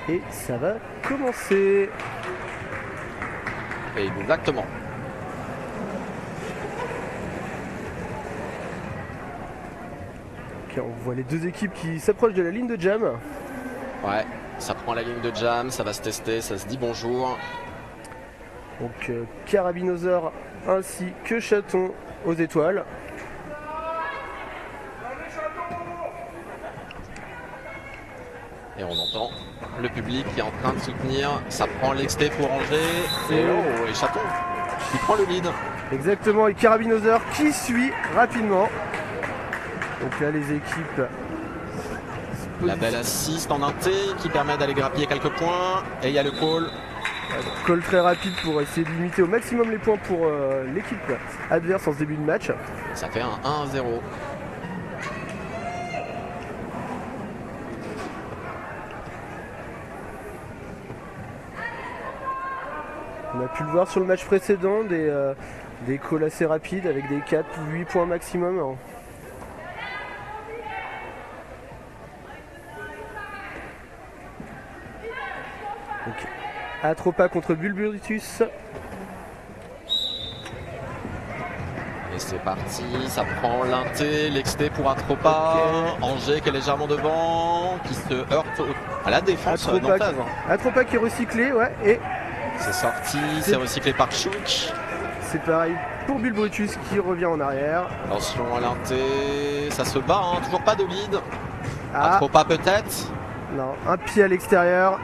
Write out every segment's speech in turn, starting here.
Et ça va commencer. Exactement. Okay, on voit les deux équipes qui s'approchent de la ligne de jam. Ouais, ça prend la ligne de jam, ça va se tester, ça se dit bonjour. Donc Carabinosaur ainsi que Chaton aux étoiles. Et on entend le public qui est en train de soutenir. Ça prend l'exté pour Angers. Et Chaton qui prend le lead. Exactement, et Carabinosaur qui suit rapidement. Donc là les équipes. La belle assist en inté qui permet d'aller grappiller quelques points. Et il y a le call. Call très rapide pour essayer de limiter au maximum les points pour l'équipe adverse en ce début de match. Ça fait un 1-0. On a pu le voir sur le match précédent, des calls assez rapides avec des 4 ou 8 points maximum. Donc, Atropa contre Bulburitus. Et c'est parti, ça prend l'inté, l'exté pour Atropa. Okay. Angers qui est légèrement devant, qui se heurte à la défense nantaise. Atropa qui est recyclé, ouais, et c'est sorti, c'est recyclé par Chouk. C'est pareil pour Bulburitus qui revient en arrière. Attention à l'inté, ça se bat, hein, toujours pas de lead. Atropa peut-être. Non, un pied à l'extérieur.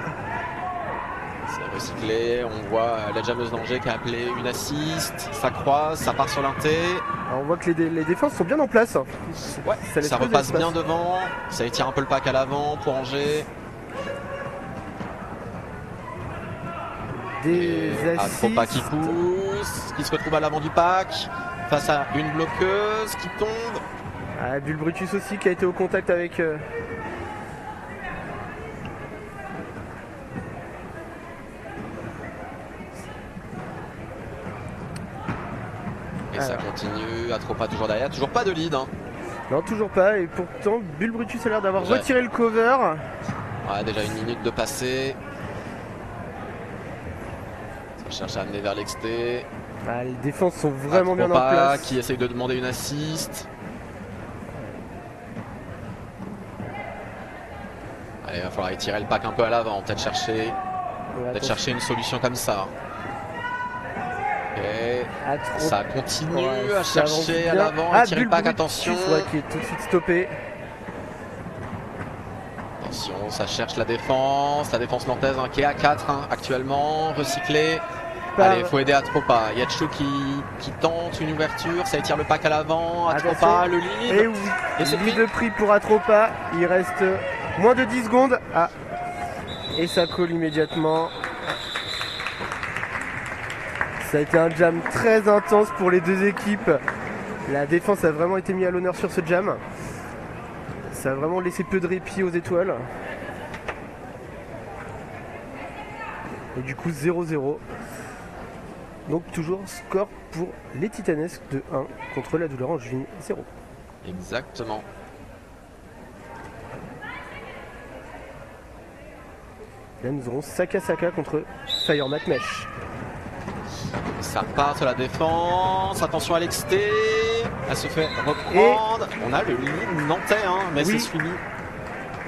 C'est recyclé, on voit la jammeuse d'Angers qui a appelé une assist, ça croise, ça part sur l'inté. On voit que les défenses sont bien en place. Ouais, ça repasse bien devant, ça étire un peu le pack à l'avant pour Angers. Des assists. Atropa qui pousse, qui se retrouve à l'avant du pack, face à une bloqueuse qui tombe. Bulburitus aussi qui a été au contact avec... Et ça continue, Atropa toujours derrière, toujours pas de lead. Hein. Non, toujours pas, et pourtant Bulburitus a l'air d'avoir retiré le cover. Ouais, déjà une minute de passé. Ça cherche à amener vers l'exté. Les défenses sont vraiment Atropa bien en place. Qui essaye de demander une assist. Allez, il va falloir étirer le pack un peu à l'avant, peut-être chercher une solution comme ça. Et ça continue à chercher à l'avant, étirer le pack, attention. Qui est tout de suite stoppé. Attention, ça cherche la défense nantaise hein, qui est à 4 hein, actuellement, recyclé. Allez, il faut aider Atropa. Il y a Tchou qui tente une ouverture, ça étire le pack à l'avant. Atropa, le lead. Et oui, c'est lead de prix pour Atropa. Il reste moins de 10 secondes. Et ça colle immédiatement. Ça a été un jam très intense pour les deux équipes. La défense a vraiment été mise à l'honneur sur ce jam. Ça a vraiment laissé peu de répit aux étoiles. Et du coup 0-0. Donc toujours score pour les Titanesques de 1 contre la douleur angevine 0. Exactement. Là nous aurons Saka contre Fire Matmesh. Ça part sur la défense, attention à l'exté, elle se fait reprendre. On a le lead nantais, hein, mais c'est suivi.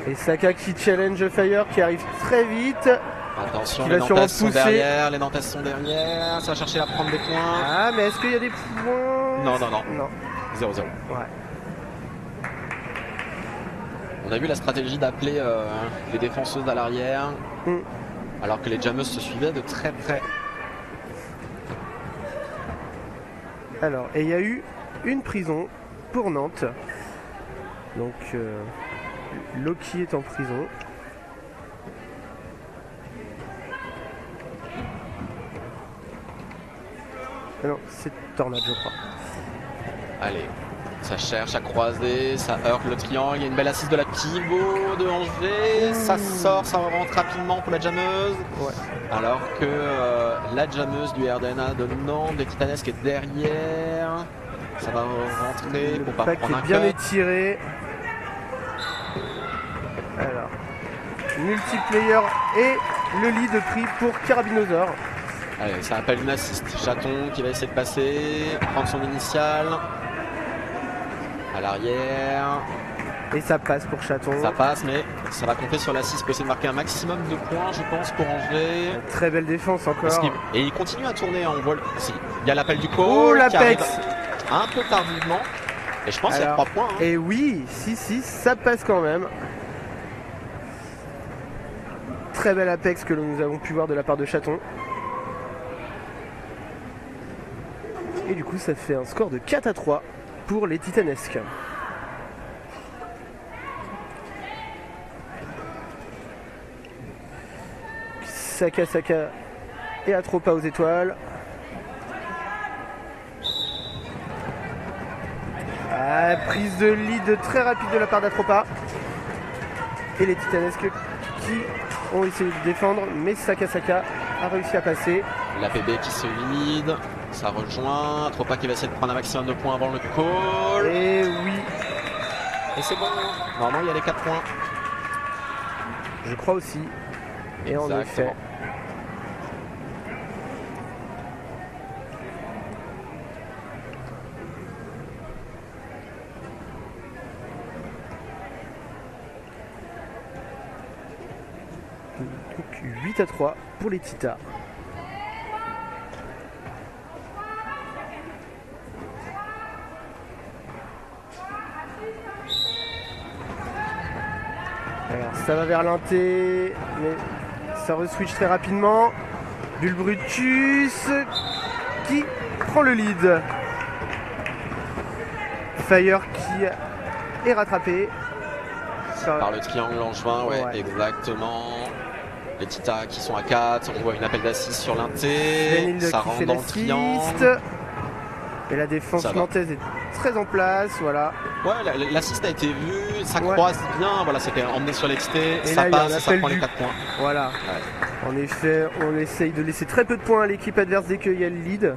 Et Saka qui challenge Fire, qui arrive très vite. Attention, les Nantaises sont derrière, ça va chercher à prendre des points. Mais est-ce qu'il y a des points? Non. 0-0. Ouais. On a vu la stratégie d'appeler les défenseuses à l'arrière, alors que les jammeuses se suivaient de très près. Alors, et il y a eu une prison pour Nantes. Donc, Loki est en prison. Non, c'est Tornade, je crois. Allez, ça cherche à croiser, ça heurte le triangle. Il y a une belle assise de la pivot de Angers. Ça sort, ça rentre rapidement pour la jammeuse. Ouais. Alors que la jammeuse du RDNA de Nantes, des Titanesques est derrière. Ça va rentrer pour pas prendre un cut. Bien étiré. Alors, multiplayer et le lead pris pour Carabinosaur. Allez, ça appelle une assist. Chaton qui va essayer de passer, prendre son initial. À l'arrière. Et ça passe pour Chaton. Ça passe, mais ça va compter sur l'assist pour essayer de marquer un maximum de points, je pense, pour Angers. Très belle défense encore. Et il continue à tourner. On voit il y a l'appel du coach. Oh, l'Apex un peu tardivement. Et je pense qu'il y a 3 points. Hein. Et oui, si, ça passe quand même. Très bel Apex que nous avons pu voir de la part de Chaton. Et du coup, ça fait un score de 4-3 pour les Titanesques. Saka et Atropa aux étoiles. Prise de lead très rapide de la part d'Atropa. Et les Titanesques qui ont essayé de défendre, mais Saka a réussi à passer. La PB qui se vide, ça rejoint. Atropa qui va essayer de prendre un maximum de points avant le call. Et oui. Et c'est bon. Normalement, il y a les 4 points. Je crois aussi. Et en effet. Donc 8-3 pour les Titas. Alors ça va vers l'inté, mais ça reswitch très rapidement. Bulbrutus qui prend le lead. Fire qui est rattrapé. Par le triangle angevin, ouais, exactement. Les Titas qui sont à 4, on voit une appel d'assist sur l'inté, ça rentre dans le triangle. Et la défense nantaise est très en place, voilà. Ouais, l'assist a été vu, ça croise bien, voilà, c'était emmené sur l'exté, ça passe, ça prend les 4 points. Voilà. Ouais. En effet, on essaye de laisser très peu de points à l'équipe adverse dès qu'il y a le lead.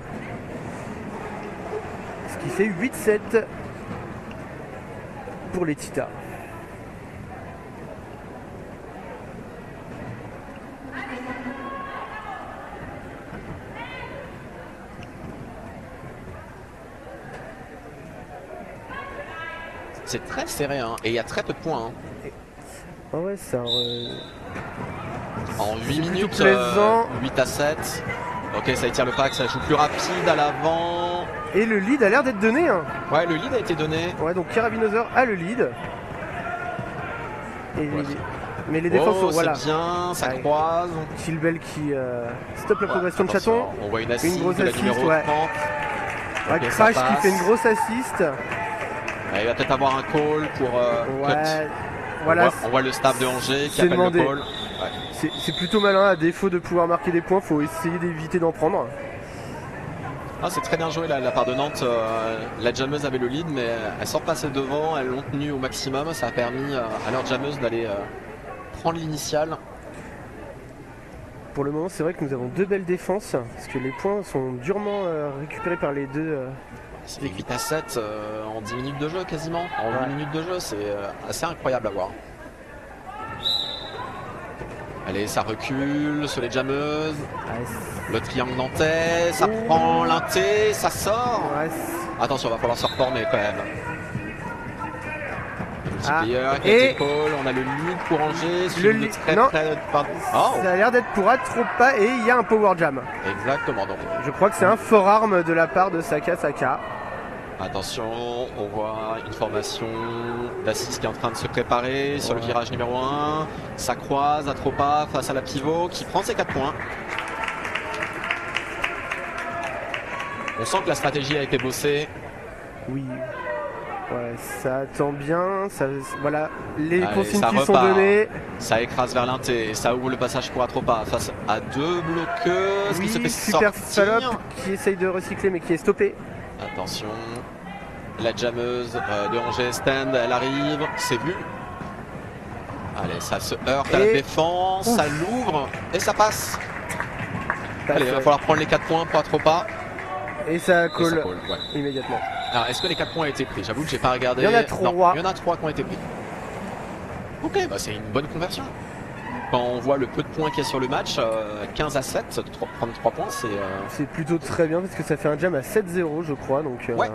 Ce qui fait 8-7 pour les Titas. C'est très serré, hein, et il y a très peu de points. Hein. Ah ouais, ça. En 8 minutes, 8-7. Ok, ça étire le pack, ça joue plus rapide à l'avant. Et le lead a l'air d'être donné. Hein. Ouais, le lead a été donné. Ouais, donc Carabinosaur a le lead. Et mais les défenses sont voilà. C'est bien, ça croise. Chilbel qui stoppe la progression de Chaton. On voit une assist, grosse de la assist, numéro 30. Okay, Crash qui fait une grosse assist. Il va peut-être avoir un call pour cut. Voilà, on voit le staff de Angers qui appelle le call. Ouais. C'est plutôt malin, à défaut de pouvoir marquer des points, il faut essayer d'éviter d'en prendre. Ah, c'est très bien joué la part de Nantes. La jammeuse avait le lead, mais elles sont repassées devant, elles l'ont tenu au maximum. Ça a permis à leur jammeuse d'aller prendre l'initiale. Pour le moment, c'est vrai que nous avons 2 belles défenses, parce que les points sont durement récupérés par les deux. C'est 8-7 en 10 minutes de jeu quasiment. En 8 minutes de jeu, c'est assez incroyable à voir. Allez, ça recule sur les jammeuses. Le triangle nantais, ça prend l'inté, ça sort. Attention, va falloir se reformer quand même. Et on a le lead pour Angers. Ça a l'air d'être pour Atropa et il y a un power jam. Exactement. Donc. Je crois que c'est un forearm de la part de Saka. Attention, on voit une formation d'Assis qui est en train de se préparer sur le virage numéro 1. Ça croise Atropa face à la pivot qui prend ses 4 points. On sent que la stratégie a été bossée. Oui. Ouais, ça attend bien. Voilà, les consignes qui sont données. Ça écrase vers l'inté. Ça ouvre le passage pour Atropa face à 2 bloqueuses. Oui, qui se fait super sortir. Salope qui essaye de recycler mais qui est stoppé. Attention. La jammeuse de Angers stand, elle arrive. C'est vu. Allez, ça se heurte à la défense. Ça l'ouvre et ça passe. Allez, il va falloir prendre les 4 points pour Atropa. Et ça colle immédiatement. Alors, est-ce que les 4 points ont été pris? J'avoue que j'ai pas regardé. Il y en a 3. Il y en a 3 qui ont été pris. Ok, bah c'est une bonne conversion. quand on voit le peu de points qu'il y a sur le match, 15 à 7, prendre 3 points, c'est... C'est plutôt très bien parce que ça fait un jam à 7-0 je crois. Donc, ouais.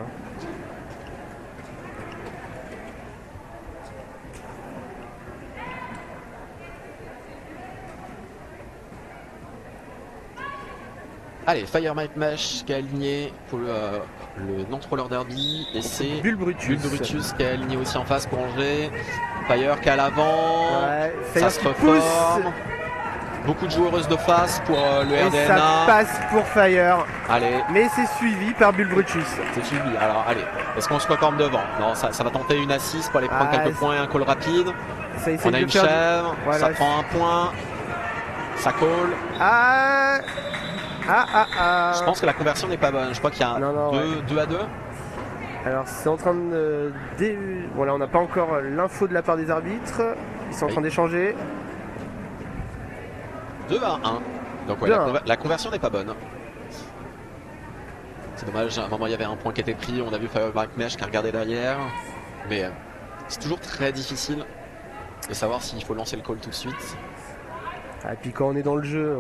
Allez, Fire Might Mesh qui est aligné pour le Nantes Roller Derby. Et c'est Bulbrutus qui est aligné aussi en face pour Angers. Fire qui est à l'avant. Ouais, ça se reforme. Beaucoup de joueuses de face pour le RDNA. Et ça passe pour Fire. Allez. Mais c'est suivi par Bulbrutus. C'est suivi. Alors allez, est-ce qu'on se reforme devant? Non, ça va tenter une assise pour aller prendre quelques points et un call rapide. On a une chèvre, voilà. Ça prend un point. Ça call. Je pense que la conversion n'est pas bonne. Je crois qu'il y a 2 à 2. Alors c'est en train de... Voilà, on n'a pas encore l'info de la part des arbitres. Ils sont en train d'échanger. 2 à 1. Donc ouais, la conversion n'est pas bonne. C'est dommage, à un moment il y avait un point qui était pris. On a vu Fire Might Mesh qui a regardé derrière. Mais c'est toujours très difficile de savoir s'il faut lancer le call tout de suite. Et puis quand on est dans le jeu,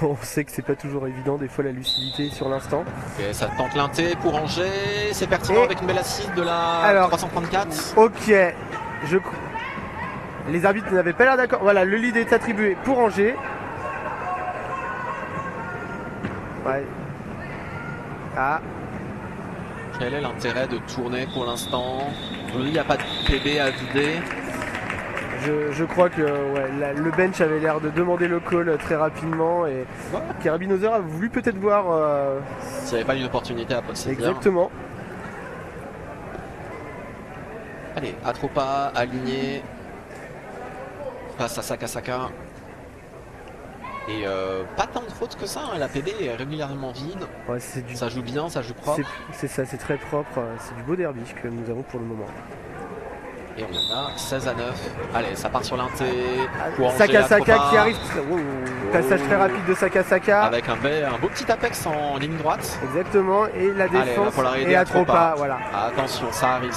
on sait que c'est pas toujours évident, des fois la lucidité sur l'instant. Et ça tente l'inté pour Angers, c'est pertinent avec une belle assise de la 334. Ok, les arbitres n'avaient pas l'air d'accord. Voilà, le lead est attribué pour Angers. Ouais. Quel est l'intérêt de tourner pour l'instant? Il n'y a pas de PB à vider. Je crois que le bench avait l'air de demander le call très rapidement et Carabinosaur a voulu peut-être voir s'il n'y avait pas une opportunité à passer. Exactement. Allez, Atropa aligné. Passe à Sakasaka. Et pas tant de fautes que ça, hein. La PB est régulièrement vide. Ouais, ça joue bien, ça joue propre. C'est ça, c'est très propre. C'est du beau derby que nous avons pour le moment. Et on a 16 à 9. Allez, ça part sur l'inté. Sakasaka qui arrive. Passage très rapide de Sakasaka. Avec un beau petit apex en ligne droite. Exactement. Et la défense et Atropa. Voilà. Attention, ça arrive.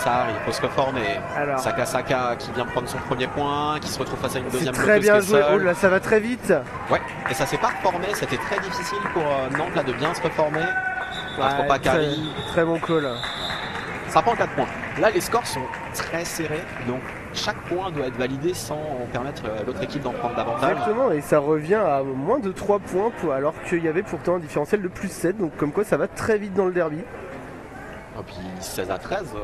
Faut se reformer. Alors, Sakasaka qui vient prendre son premier point, qui se retrouve face à une deuxième bloqueuse. Très bien joué. Oh là, ça va très vite. Ouais. Et ça s'est pas reformé. C'était très difficile pour Nantes là, de bien se reformer. Atropa qui arrive. Très bon call. Ça prend 4 points. Là, les scores sont très serrés, donc chaque point doit être validé sans permettre à l'autre équipe d'en prendre davantage. Exactement, et ça revient à moins de 3 points, alors qu'il y avait pourtant un différentiel de plus 7, donc comme quoi ça va très vite dans le derby. Et puis 16 à 13,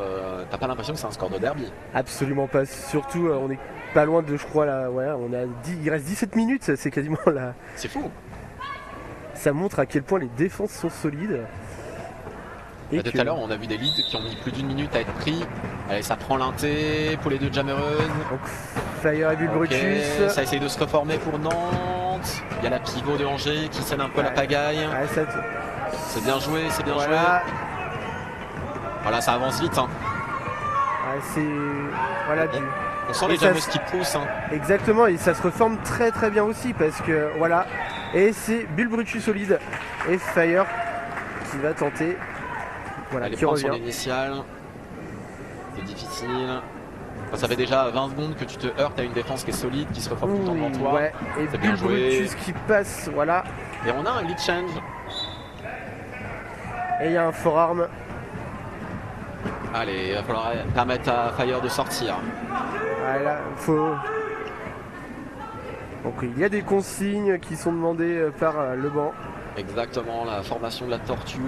t'as pas l'impression que c'est un score de derby? Absolument pas, surtout on est pas loin de, je crois, là, il reste 17 minutes, c'est quasiment là. C'est fou. Ça montre à quel point les défenses sont solides. Tout à l'heure, on a vu des leads qui ont mis plus d'une minute à être pris. Allez, ça prend l'inté pour les deux jammereuses. Donc, Fire et Bulbrutus. Ça essaye de se reformer pour Nantes. Il y a la pivot de Angers qui scène un peu la pagaille. C'est bien joué, c'est bien joué. Voilà, ça avance vite. Hein. On sent les jammeuses qui poussent. Hein. Exactement, et ça se reforme très très bien aussi parce que voilà. Et c'est Bulbrutus solide et Fire qui va tenter. Voilà, qui revient. Son initial. C'est difficile. Enfin, ça fait déjà 20 secondes que tu te heurtes à une défense qui est solide, qui se reforme tout le temps devant toi. Ouais. Et Bulbrutus qui passe, voilà. Et on a un lead change. Et il y a un forearm. Allez, il va falloir permettre à Fire de sortir. Voilà, Donc il y a des consignes qui sont demandées par le banc. Exactement, la formation de la tortue.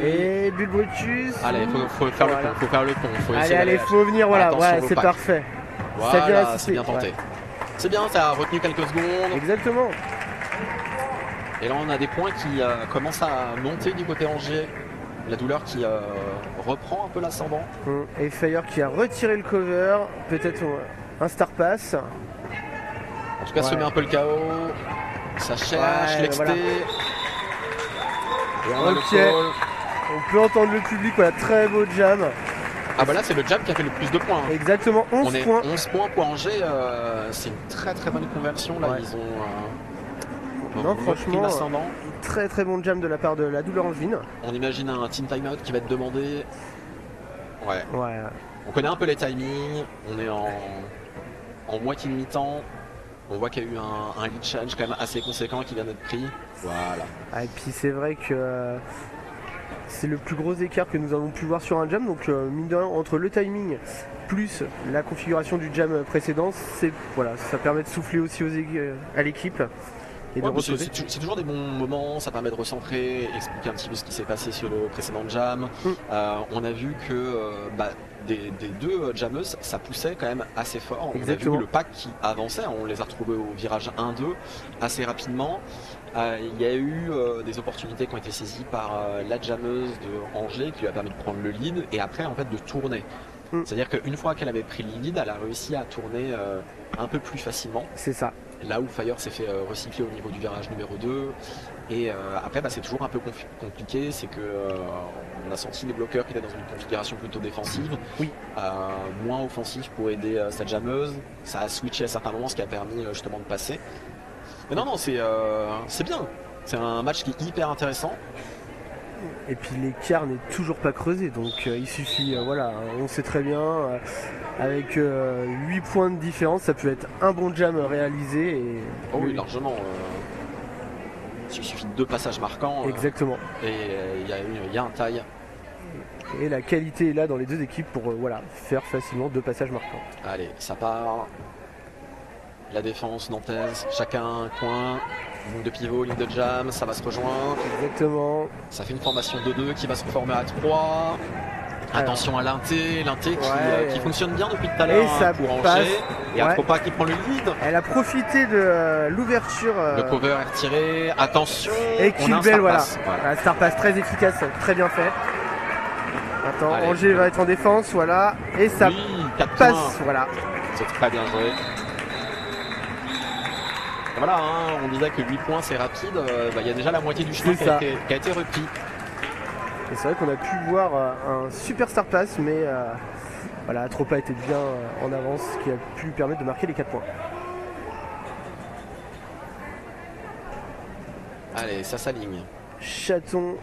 Et Bulbrutus. Allez, faut faire le pont, faut faire le pont. Allez, faut venir, voilà, c'est parfait. Voilà, c'est bien tenté. Ouais. C'est bien, ça a retenu quelques secondes. Exactement. Et là, on a des points qui commencent à monter du côté Angers. La douleur qui reprend un peu l'ascendant. Et Fire qui a retiré le cover. Peut-être un star pass. En tout cas, semer un peu le chaos. Ça cherche l'exté. On peut entendre le public, voilà, très beau jam. Ah bah là c'est le jam qui a fait le plus de points. Hein. Exactement, 11 points. 11 points pour Angers, c'est une très très bonne conversion. Là ils ont franchement, très très bon jam de la part de la double angevine. On imagine un team timeout qui va être demandé. Ouais. On connaît un peu les timings, on est en moitié de mi-temps. On voit qu'il y a eu un lead challenge quand même assez conséquent qui vient d'être pris. Voilà. Ah, et puis c'est vrai que c'est le plus gros écart que nous avons pu voir sur un jam. Donc mine de rien, entre le timing plus la configuration du jam précédent, voilà, ça permet de souffler aussi à l'équipe. Et Ouais, c'est toujours des bons moments, ça permet de recentrer, expliquer un petit peu ce qui s'est passé sur le précédent jam. On a vu que des deux jammeuses, ça poussait quand même assez fort. Exactement. On a vu le pack qui avançait, on les a retrouvés au virage 1-2 assez rapidement. Il y a eu des opportunités qui ont été saisies par la jammeuse de Angers qui lui a permis de prendre le lead et après en fait de tourner. C'est-à-dire qu'une fois qu'elle avait pris le lead, elle a réussi à tourner un peu plus facilement. C'est ça. Là où Fire s'est fait recycler au niveau du virage numéro 2. Et après, c'est toujours un peu compliqué. C'est que on a senti les bloqueurs qui étaient dans une configuration plutôt défensive. Oui. Moins offensif pour aider sa jammeuse. Ça a switché à certains moments, ce qui a permis justement de passer. Mais non, c'est bien. C'est un match qui est hyper intéressant. Et puis l'écart n'est toujours pas creusé, donc il suffit, voilà, on sait très bien, avec 8 points de différence, ça peut être un bon jam réalisé. Et... Oh oui, largement. Il suffit de 2 passages marquants. Exactement. Et il y a un taille. Et la qualité est là dans les deux équipes pour voilà, faire facilement 2 passages marquants. Allez, ça part. La défense nantaise, chacun un coin. Ligne de pivot, ligne de jam, ça va se rejoindre. Exactement. Ça fait une formation de 2 qui va se reformer à 3. Attention à l'inté qui fonctionne bien depuis tout à l'heure pour Angers. Et Atropa qui prend le lead. Elle a profité de l'ouverture. Le cover est retiré. Attention. Et Kilbel, voilà. Un star pass très efficace, très bien fait. Attends, allez, Angers va être en défense, voilà. Et ça passe, voilà. C'est très bien joué. Voilà, on disait que 8 points c'est rapide, il y a déjà la moitié du chemin qui a été repris. Et c'est vrai qu'on a pu voir un super star pass, mais voilà, Atropa était bien en avance, ce qui a pu lui permettre de marquer les 4 points. Allez, ça s'aligne. Chaton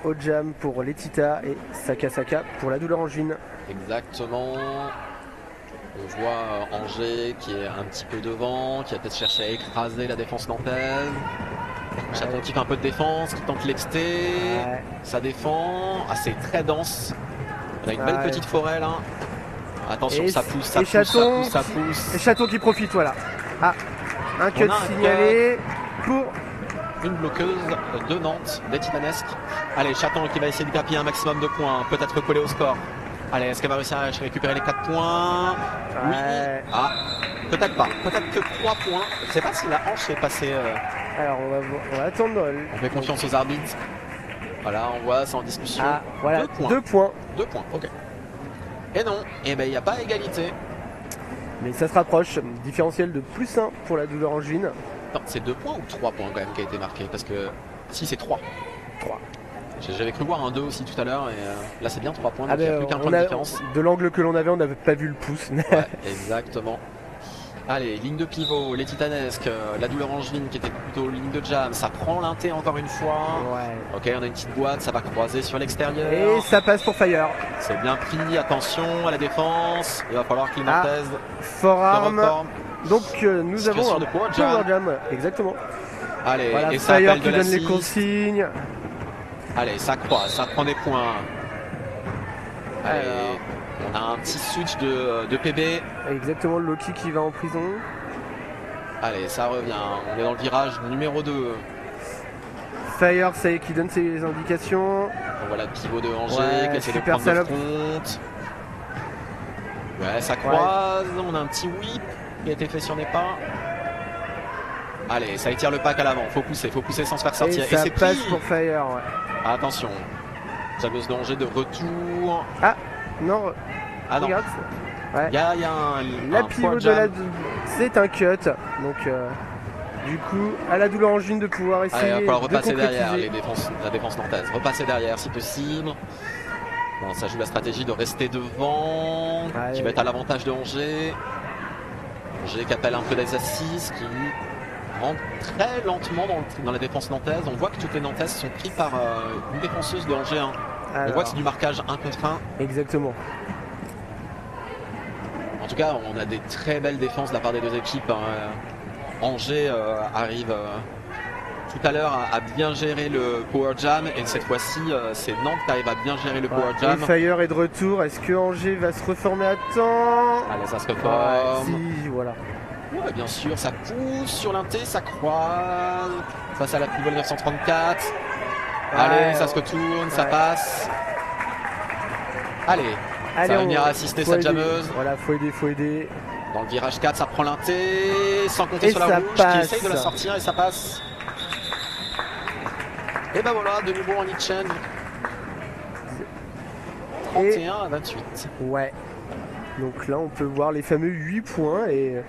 au jam pour Letita et Saka pour la douleur angevine. Exactement. On voit Angers qui est un petit peu devant, qui a peut-être cherché à écraser la défense nantaise. Chaton qui fait un peu de défense, qui tente l'exté. Ça défend. Ah, c'est très dense. On a une belle petite forêt là. Attention, ça pousse. Et Chaton qui profite, voilà. Ah, un cut signalé pour une bloqueuse de Nantes, des Titanesques. Allez, Chaton qui va essayer de grappiller un maximum de points, peut-être recoller au score. Allez, est-ce qu'elle va réussir à récupérer les 4 points? Oui. Ah, peut-être pas. Peut-être que 3 points. Je ne sais pas si la hanche est passée. Alors, on va attendre. On fait confiance aux arbitres. Voilà, on voit, c'est en discussion. Ah, voilà, 2 points. 2 points. 2 points, ok. Et non, il n'y a pas égalité. Mais ça se rapproche. Différentiel de +1 pour la douleur angevine. Non, c'est 2 points ou 3 points quand même qui a été marqué? Parce que si, c'est 3. 3. J'avais cru voir un 2 aussi tout à l'heure et là c'est bien 3 points, donc il n'y a plus qu'un point de différence. De l'angle que l'on avait, on n'avait pas vu le pouce. Ouais, exactement. Allez, ligne de pivot, les Titanesques, la douleur angevine qui était plutôt ligne de jam, ça prend l'inté encore une fois. Ouais. Ok, on a une petite boîte, ça va croiser sur l'extérieur. Et ça passe pour Fire. C'est bien pris, attention à la défense, il va falloir que les Nantaises forearm. Donc nous avons de power jam. Exactement. Allez, voilà, et ça Fire qui de donne les consignes. Allez, ça croise, ça prend des points. Allez, on a un petit switch de PB. Exactement, Loki qui va en prison. Allez, ça revient. On est dans le virage numéro 2. Fire, c'est qui donne ses indications. On voit la pivot de Angers qui essaie de prendre le front. Ouais, ça croise. On a un petit whip qui a été fait sur les pas. Allez, ça étire le pack à l'avant. Faut pousser sans se faire sortir. Et ça passe pour Fire. Ouais. Attention, Jammeuse d'Angers de retour. Ah non. Ah non. Regarde. Ouais. Il y a la pivot de la... C'est un cut. Donc du coup, à la douleur angevine de pouvoir essayer. Allez, il va falloir repasser de derrière la défense nantaise. Repasser derrière si possible. Bon, ça joue la stratégie de rester devant. Qui va être à l'avantage de Angers. Angers qui appelle un peu des assises, qui rentre très lentement dans la défense nantaise. On voit que toutes les Nantaises sont prises par une défenseuse de Angers 1. Alors, on voit que c'est du marquage 1 contre 1. Exactement. En tout cas, on a des très belles défenses de la part des deux équipes. Angers arrive tout à l'heure à bien gérer le Power Jam, et cette fois-ci c'est Nantes qui arrive à bien gérer le Power Jam. Et Fire est de retour, est-ce que Angers va se reformer à temps? Allez, ça se reforme. Si, voilà. Ouais, bien sûr, ça pousse sur l'inté, ça croise face à la pivot 934. Allez, ça se retourne, ça passe. Allez, ça va venir assister cette jammeuse. Voilà, faut aider. Dans le virage 4, ça prend l'inté, sans compter sur la rouge, qui essaye de la sortir, et ça passe. Et ben voilà, de nouveau en lead change. 31 à 28. Ouais. Donc là, on peut voir les fameux 8 points. Et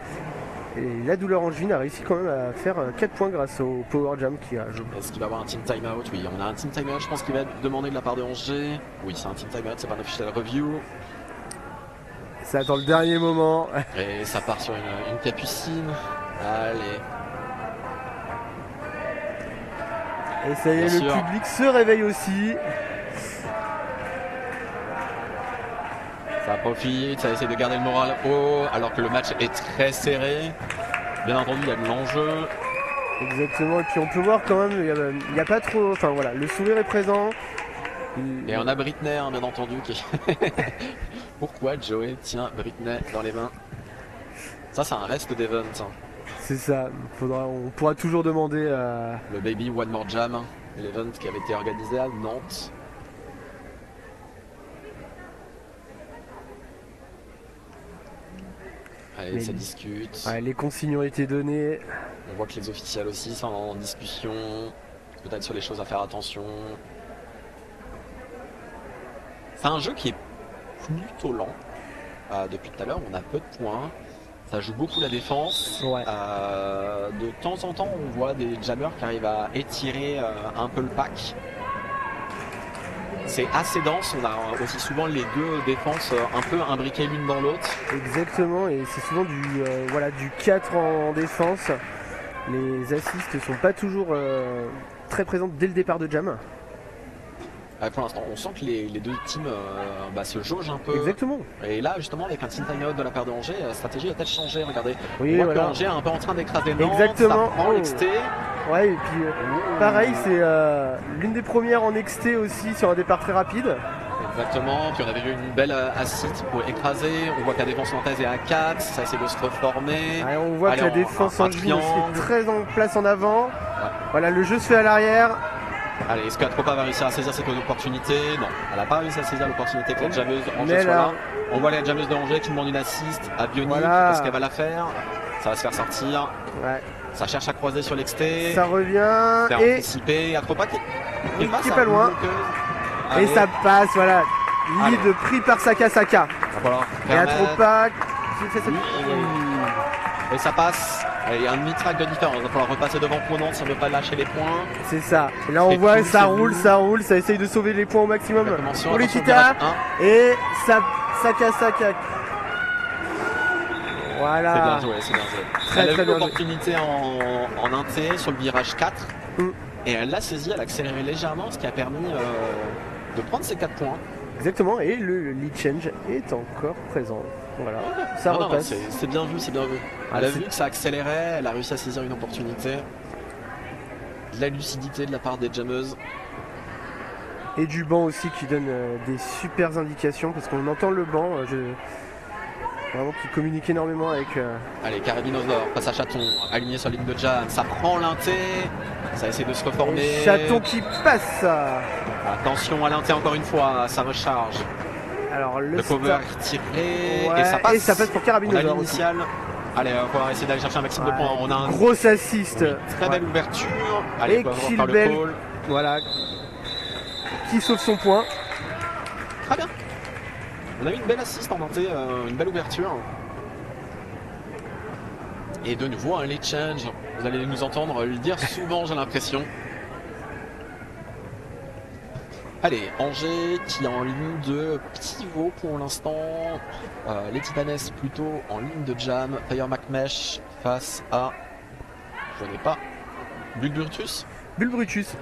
la douleur angevine a réussi quand même à faire 4 points grâce au Power Jam qui a joué. Est-ce qu'il va avoir un team timeout? Oui, on a un team timeout. Je pense qu'il va être demandé de la part de Angers. Oui, c'est un team timeout, c'est pas un official review. Ça attend le dernier moment. Et ça part sur une capucine. Allez. Et ça y est, le public se réveille aussi. Ça profite, ça essaie de garder le moral haut alors que le match est très serré. Bien entendu, il y a de l'enjeu. Exactement, et puis on peut voir quand même, il n'y a pas trop... Enfin voilà, le sourire est présent. Et on a Britney, hein, bien entendu. Qui... Pourquoi Joey tient Britney dans les mains? Ça, c'est un reste d'event. Hein. C'est ça, on pourra toujours demander à... Le Baby One More Jam, l'event qui avait été organisé à Nantes. Allez, ça discute. Ouais, les consignes ont été données. On voit que les officiels aussi sont en discussion. Peut-être sur les choses à faire attention. C'est un jeu qui est plutôt lent. Depuis tout à l'heure, on a peu de points. Ça joue beaucoup la défense. Ouais. De temps en temps, on voit des jammers qui arrivent à étirer un peu le pack. C'est assez dense, on a aussi souvent les deux défenses un peu imbriquées l'une dans l'autre. Exactement, et c'est souvent du 4 en défense. Les assists ne sont pas toujours très présents dès le départ de jam. Pour l'instant, on sent que les deux teams se jaugent un peu. Exactement. Et là, justement, avec un team timeout de la part de Angers, la stratégie a peut-être changé. Regardez, oui, on voit que Angers est un peu en train d'écraser Nantes. Exactement. Ça prend l'XT. Ouais, et puis pareil, c'est l'une des premières en XT aussi sur un départ très rapide. Exactement, puis on avait eu une belle assist pour écraser. On voit que la défense nantaise est à 4, ça essaie de se reformer. Ouais, on voit que la défense angevine est très en place en avant. Ouais. Voilà, le jeu se fait à l'arrière. Allez, est-ce qu'Atropa va réussir à saisir cette opportunité? Non, elle n'a pas réussi à saisir l'opportunité que la jammeuse Angers soit là. On voit la jammeuse de Angers qui demande une assist à Bionic. Voilà. Est-ce qu'elle va la faire? Ça va se faire sortir. Ouais. Ça cherche à croiser sur l'exté. Ça revient. Faire et anticiper. Atropa qui est pas loin. Et ça passe, voilà. Lead pris par Saka. Et Atropa qui fait cette... Et ça passe. Il y a un demi-track de différence. Il va falloir repasser devant pour Nantes si on ne veut pas lâcher les points. C'est ça. Et là on voit ça roule. Ça essaye de sauver les points au maximum pour les Kita. Et ça Saka. Voilà. C'est bien joué. Elle a eu l'opportunité en inté sur le virage 4. Et elle l'a saisi, elle a accéléré légèrement, ce qui a permis de prendre ses 4 points. Exactement, et le lead change est encore présent. Voilà, ça repasse. C'est bien vu, Elle a vu que ça accélérait, elle a réussi à saisir une opportunité. De la lucidité de la part des jammeuses. Et du banc aussi qui donne des super indications, parce qu'on entend le banc, vraiment qui communique énormément avec... Allez, Carabinosaur, passe à Chaton, aligné sur la ligne de jam, ça prend l'inté, ça essaie de se reformer. Et Chaton qui passe. Attention à l'inté encore une fois, ça recharge. Alors le cover tiré, et ça passe pour Carabinosaur. L'initial. Allez, on va pouvoir essayer d'aller chercher un maximum de points. On a un gros assist. Très belle ouverture. Allez, et Killbell, voilà, qui sauve son point. Très bien. On a eu une belle assist en montée, une belle ouverture. Et de nouveau un lead change. Vous allez nous entendre le dire souvent, j'ai l'impression. Allez, Angers qui est en ligne de pivot pour l'instant. Les Titanesses plutôt en ligne de jam. Fire McMesh face à... Je n'ai pas... Bulbrutus.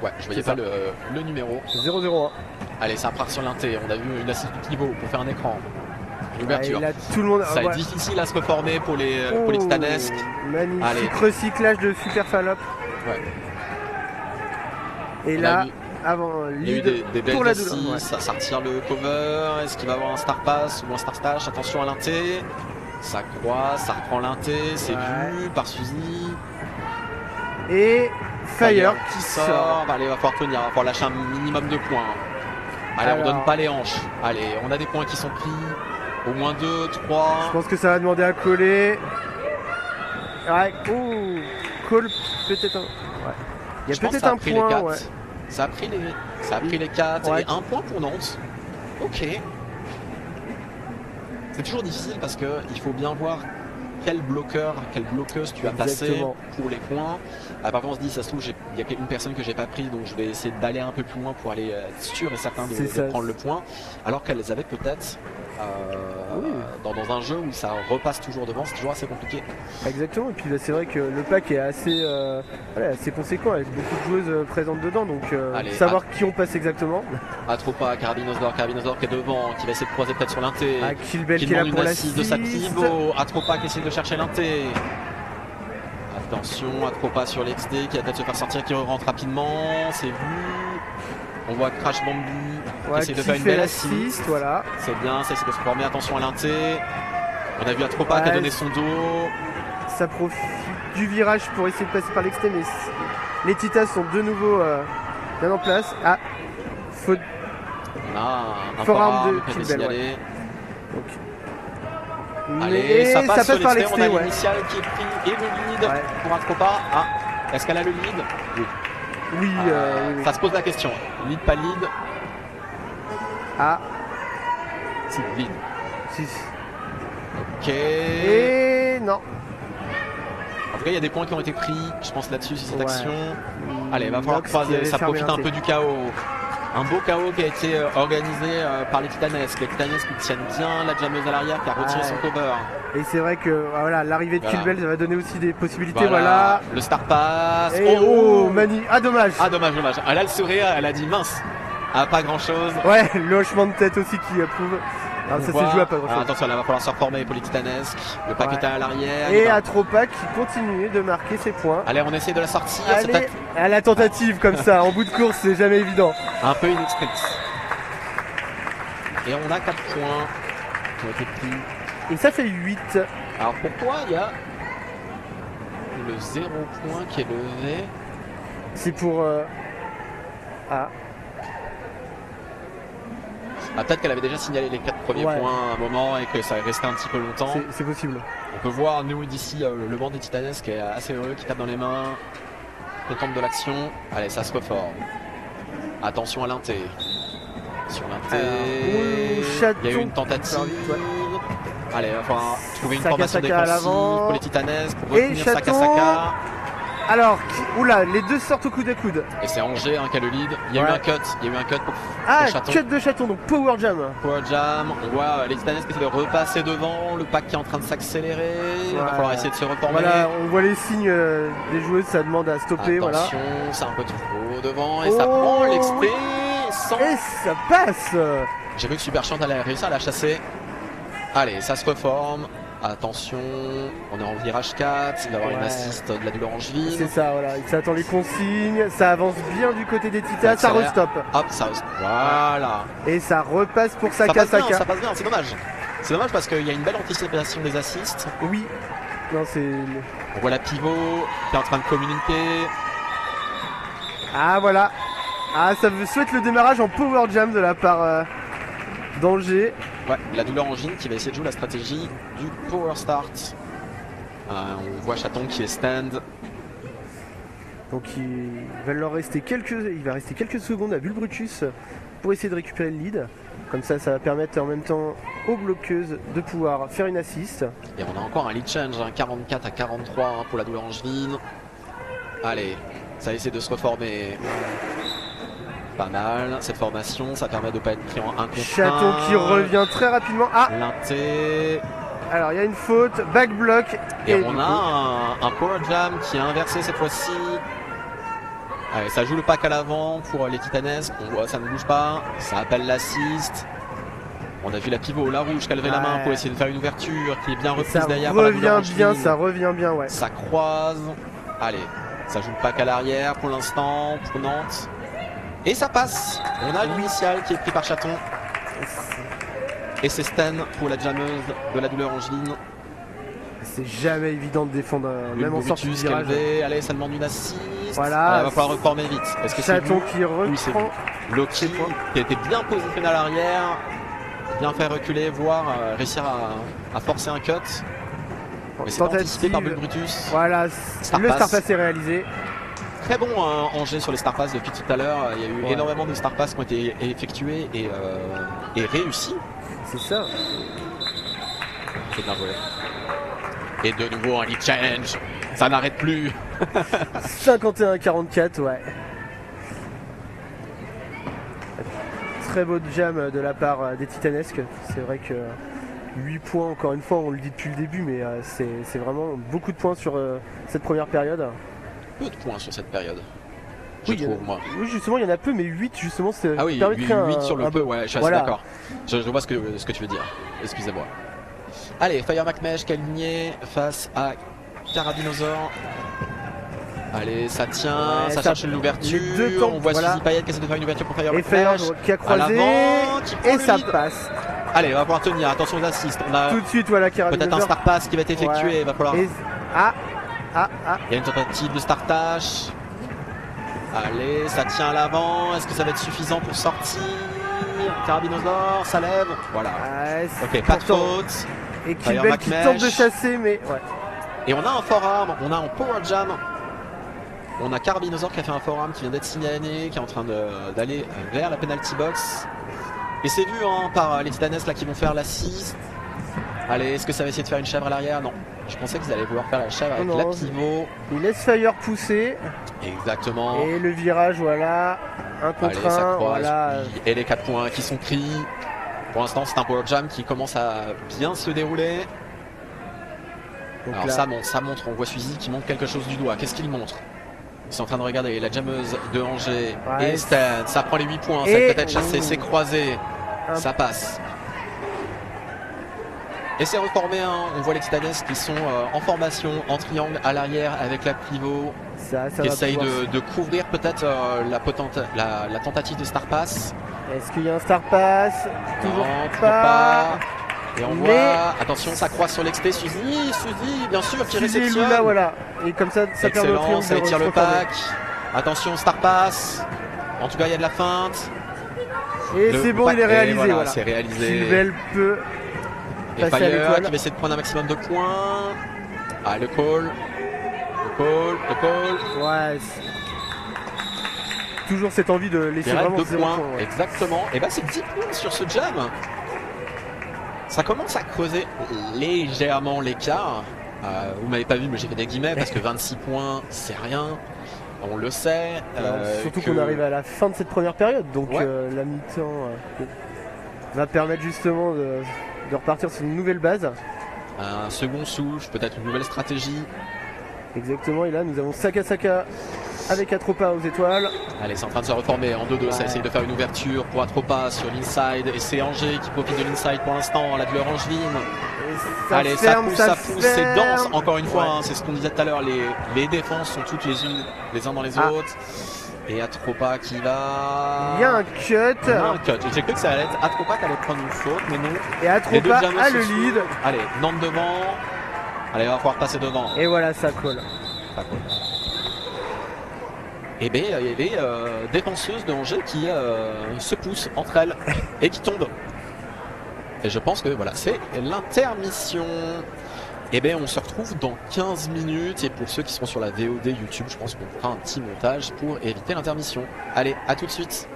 Ouais, je voyais pas le numéro. 0-0-1. Allez, ça part sur l'inté. On a vu une assist du pivot pour faire un écran. l'ouverture. Là, tout le monde. Ça va être difficile à se reformer pour les titanesques. Magnifique Allez. recyclage de Super Fallop. Ouais. Et On là, a vu- avant Il y a eu lead des belles pour la assises, douleur. ça retire le cover. Est-ce qu'il va avoir un star pass ou un star stash? Attention à l'inté. Ça croise, ça reprend l'inté, c'est vu par Suzy. Et Fire qui sort. Allez, va falloir tenir, va falloir lâcher un minimum de points. Allez, Alors. on donne pas les hanches. Allez, on a des points qui sont pris. Au moins 2, 3. Je pense que ça va demander à coller. Ouais, call peut-être un. Ouais. Il y a peut-être un point. Ouais. Ça a pris les 4 Ouais. et un point pour Nantes. Ok. C'est toujours difficile parce que il faut bien voir quel bloqueur, quelle bloqueuse tu as passé Exactement. pour les points. Parfois on se dit, ça se trouve, il y a une personne que j'ai pas pris, donc je vais essayer d'aller un peu plus loin pour aller être sûr et certain de prendre le point. Alors qu'elles avaient peut-être dans un jeu où ça repasse toujours devant, c'est toujours assez compliqué. Exactement, et puis là, c'est vrai que le pack est assez, assez conséquent avec beaucoup de joueuses présentes dedans, donc Allez, savoir qui on passe exactement. Atropa, Carabinosor qui est devant, qui va essayer de croiser peut-être sur l'inté. Killbell qui qui est là demande pour une la assise de sa Tibo. Atropa qui essaie de chercher l'inté. Attention, Atropa sur l'XD qui va peut-être se faire sortir, qui rentre rapidement. C'est vu. On voit Crash Bambi qui essaie de faire une belle assist. Voilà. C'est bien, ça essaie de se former. Attention à l'inté. On a vu Atropa qui a donné son dos. Ça profite du virage pour essayer de passer par l'extrême, mais les Titas sont de nouveau bien en place. Ah, faut... On a un forearm de qui est Killbell. signalé. Donc. Allez, ça passe sur par l'extrême. On a l'extrême, l'initial qui est pris et le lead pour Atropa. Ah, est-ce qu'elle a le lead? Oui. Oui, Ça se pose la question. Lead, pas lead? Ah, Si, lead. si. Ok. Et non. En tout cas, il y a des points qui ont été pris, je pense là-dessus, sur cette Ouais. action. Allez, il va falloir Nox qui croiser, avait ça fermé profite un l'inté. peu du chaos. Un beau chaos qui a été organisé par les Titanesques. Les Titanesques qui tiennent bien la jammeuse à l'arrière, qui a retiré son cover. Et c'est vrai que voilà, l'arrivée de Voilà. Killbell, ça va donner aussi des possibilités. Voilà. Le star pass. Et Mani. Ah, dommage. Ah, dommage. Elle a le sourire, elle a dit mince. Ah, pas grand chose. Ouais, le hochement de tête aussi qui approuve. Alors, ça s'est joué à pas grand chose. Attention, là, il va falloir se reformer pour les Titanesques. Le pack est à l'arrière. Et Atropa qui continue de marquer ses points. Allez, on essaie de la sortir. Allez, à la tentative comme ça, en bout de course, c'est jamais évident. Un peu inexpecté. Et on a 4 points qui ont été pris. Et ça fait 8. Alors pourquoi il y a le 0 point qui est levé? C'est pour... Ah, peut-être qu'elle avait déjà signalé les 4 premiers points à un moment et que ça est resté un petit peu longtemps. c'est possible. On peut voir nous d'ici le banc des Titanesques qui est assez heureux, qui tape dans les mains, contente de l'action. Allez, ça se reforme. Attention à l'inté. Sur l'inté, il y a eu une tentative. Allez, il va falloir trouver une formation défensive pour les Titanesques, pour retenir Saka. Alors, oula, les deux sortent au coude à coude. Et c'est Angers qui a le lead. Il y a eu un cut pour Chaton. Cut de Chaton, donc Power Jam. Power Jam, on voit les Titanesques qui essaient de repasser devant, le pack qui est en train de s'accélérer. Il va falloir essayer de se reformer. Voilà, on voit les signes des joueuses, ça demande à stopper. Attention, c'est un peu trop devant et ça prend l'expé. Et ça passe. J'ai vu que Super Chant allait réussir à la chasser. Allez, ça se reforme. Attention, on est en virage 4, il va y avoir une assist de la douleur angevine. C'est ça, voilà, il s'attend les consignes, ça avance bien du côté des Titans, ça restoppe. Hop, ça restoppe. Voilà. Et ça repasse pour Saka. Ça passe bien, c'est dommage. C'est dommage parce qu'il y a une belle anticipation des assists. Oui. Non, c'est... On voit la pivot qui est en train de communiquer. Ah, voilà. Ah, ça souhaite le démarrage en Power Jam de la part d'Angers. Ouais, la douleur angine qui va essayer de jouer la stratégie du Power Start. On voit Chaton qui est stand. Donc il va rester quelques secondes à Bulbrutus pour essayer de récupérer le lead. Comme ça, ça va permettre en même temps aux bloqueuses de pouvoir faire une assist. Et on a encore un lead change, 44 à 43 pour la douleur angevine. Allez, ça essaie de se reformer. Pas mal, cette formation, ça permet de ne pas être pris en 1 contre 1. Chaton qui revient très rapidement. Ah, l'inté. Alors il y a une faute, back block. Et on a un Power Jam qui est inversé cette fois-ci. Allez, ça joue le pack à l'avant pour les Titanesques. On voit, ça ne bouge pas. Ça appelle l'assist. On a vu la pivot, la rouge qui a levé la main pour essayer de faire une ouverture qui est bien reprise Ça derrière par la douleur revient bien, angevine. ça revient bien, ouais. Ça croise. Allez, ça joue le pack à l'arrière pour l'instant pour Nantes. Et ça passe. On a l'initial qui est pris par Chaton. Et c'est Stan pour la jammeuse de la douleur angevine. C'est jamais évident de défendre, même en sortie de virage. Allez, ça demande une assist. Voilà. Il va falloir reformer vite. Est-ce que c'est Chaton qui reprend. Loki qui a été bien positionné à l'arrière, bien fait reculer, voire réussir à forcer un cut. Mais c'est pas anticipé par Brutus. Voilà, le Star Pass est réalisé. Très bon Angers sur les Star Pass depuis tout à l'heure. Il y a eu énormément de Star Pass qui ont été effectués et réussis. C'est ça. C'est bien joué. Et de nouveau un lead challenge. Ça n'arrête plus. 51-44, ouais. Très beau jam de la part des Titanesques. C'est vrai que 8 points, encore une fois, on le dit depuis le début, mais c'est vraiment beaucoup de points sur cette première période. Peu de points sur cette période. Oui, justement, il y en a peu, mais 8, justement, c'est. Ah oui, 8 sur le peu, ouais, je suis assez d'accord. Je vois ce que tu veux dire. Excusez-moi. Allez, Fire McMesh qui est aligné face à Carabinosaur. Allez, ça tient, ça cherche l'ouverture. On voit Suzy Payet qui essaie de faire une ouverture pour Fire McMesh. Qui a croisé et ça passe. Allez, on va pouvoir tenir. Attention aux assists. On a tout de suite, voilà, Carabinosaur. Peut-être un Star Pass qui va être effectué. Il va falloir. Il y a une tentative de Star Tash. Allez, ça tient à l'avant. Est-ce que ça va être suffisant pour sortir? Carabinosaur, ça lève. Voilà. Ok, pas de faute. Et Kilbel qui tente de chasser, mais ouais. Et on a un forearm, on a un power jam. On a Carabinosaur qui a fait un forearm qui vient d'être signalé, qui est en train d'aller vers la penalty box. Et c'est vu par les Titanesques là qui vont faire l'assist. Allez, est-ce que ça va essayer de faire une chèvre à l'arrière? Non. Je pensais qu'ils allaient vouloir faire la chèvre avec la pivot. Il laisse Fire pousser. Exactement. Et le virage, voilà. Un contre un. Voilà. Et les 4 points qui sont pris. Pour l'instant, c'est un power jam qui commence à bien se dérouler. Donc alors là, ça montre, on voit Suzy qui montre quelque chose du doigt. Qu'est-ce qu'il montre? Ils sont en train de regarder la jammeuse de Angers. Et Stan, ça prend les 8 points. Ça peut être chassé, c'est croisé. Ça passe. Et c'est reformé, on voit les Titanesques qui sont en formation, en triangle à l'arrière avec la pivot. Qui essaye de couvrir peut-être la tentative de Star Pass. Est-ce qu'il y a un Star Pass? Toujours pas. Et on voit, attention, ça croise sur l'exté, Suzy, bien sûr, qui réceptionne. Là, voilà. Et comme ça permet au triangle ça étire le pack. Attention, Star Pass. En tout cas, il y a de la feinte. Et c'est bon, il est réalisé. Voilà. C'est réalisé. Kilbel peut et passer Fire qui va essayer de prendre un maximum de points. Ah, le call. Ouais. Toujours cette envie de laisser vraiment 2 points. Ouais. Exactement. Et bah, c'est 10 points sur ce jam. Ça commence à creuser légèrement l'écart. Vous m'avez pas vu, mais j'ai fait des guillemets parce que 26 points, c'est rien. On le sait. Surtout qu'on arrive à la fin de cette première période. Donc la mi-temps va permettre justement de repartir sur une nouvelle base. Un second souffle, peut-être une nouvelle stratégie. Exactement. Et là, nous avons Saka avec Atropa aux étoiles. Allez, c'est en train de se reformer en 2-2. Ça essaye de faire une ouverture pour Atropa sur l'inside. Et c'est Angers qui profite de l'inside pour l'instant. La douleur angevine. Allez, ça pousse, c'est dense. Encore une fois, c'est ce qu'on disait tout à l'heure. Les défenses sont toutes les unes les uns dans les autres. Et Atropa qui va. Il y a un cut. J'ai cru que ça allait être Atropa qui allait prendre une faute, mais non. Et Atropa a le lead. Allez, Nantes devant. Allez, on va pouvoir passer devant. Et voilà, ça colle. Et bien, il y a des défenseuses de Angers qui se poussent entre elles et qui tombent. Et je pense que voilà, c'est l'intermission. Et bien, on se retrouve dans 15 minutes. Et pour ceux qui seront sur la VOD YouTube, je pense qu'on fera un petit montage pour éviter l'intermission. Allez, à tout de suite.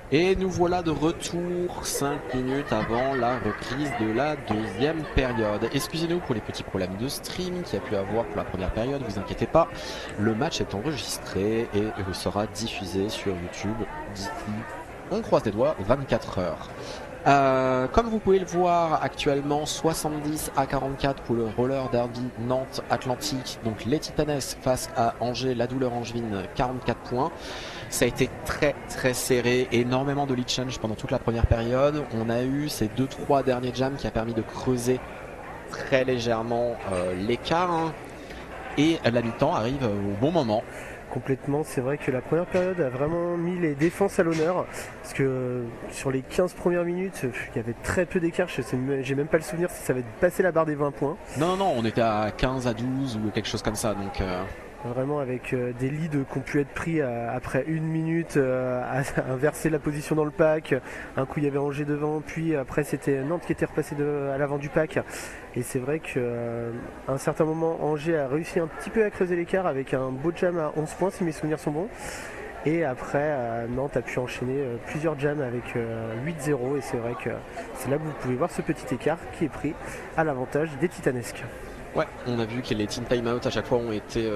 Et nous voilà de retour 5 minutes avant la reprise de la deuxième période. Excusez-nous pour les petits problèmes de stream qu'il y a pu avoir pour la première période, vous inquiétez pas. Le match est enregistré et sera diffusé sur YouTube d'ici, on croise les doigts, 24 heures. Comme vous pouvez le voir actuellement, 70-44 pour le roller derby Nantes-Atlantique. Donc les Titanesques face à Angers, la douleur angevine, 44 points. Ça a été très serré, énormément de lead change pendant toute la première période. On a eu ces 2-3 derniers jams qui a permis de creuser très légèrement l'écart. Hein. Et la mi-temps arrive au bon moment. Complètement, c'est vrai que la première période a vraiment mis les défenses à l'honneur parce que sur les 15 premières minutes il y avait très peu d'écart, j'ai même pas le souvenir si ça avait dépassé la barre des 20 points. Non, on était à 15 à 12 ou quelque chose comme ça, donc vraiment avec des leads qui ont pu être pris après une minute à inverser la position dans le pack. Un coup il y avait Angers devant, puis après c'était Nantes qui était repassé à l'avant du pack. Et c'est vrai qu'à un certain moment Angers a réussi un petit peu à creuser l'écart avec un beau jam à 11 points si mes souvenirs sont bons. Et après Nantes a pu enchaîner plusieurs jams avec 8-0 et c'est vrai que c'est là que vous pouvez voir ce petit écart qui est pris à l'avantage des Titanesques. Ouais, on a vu que les team timeout à chaque fois ont été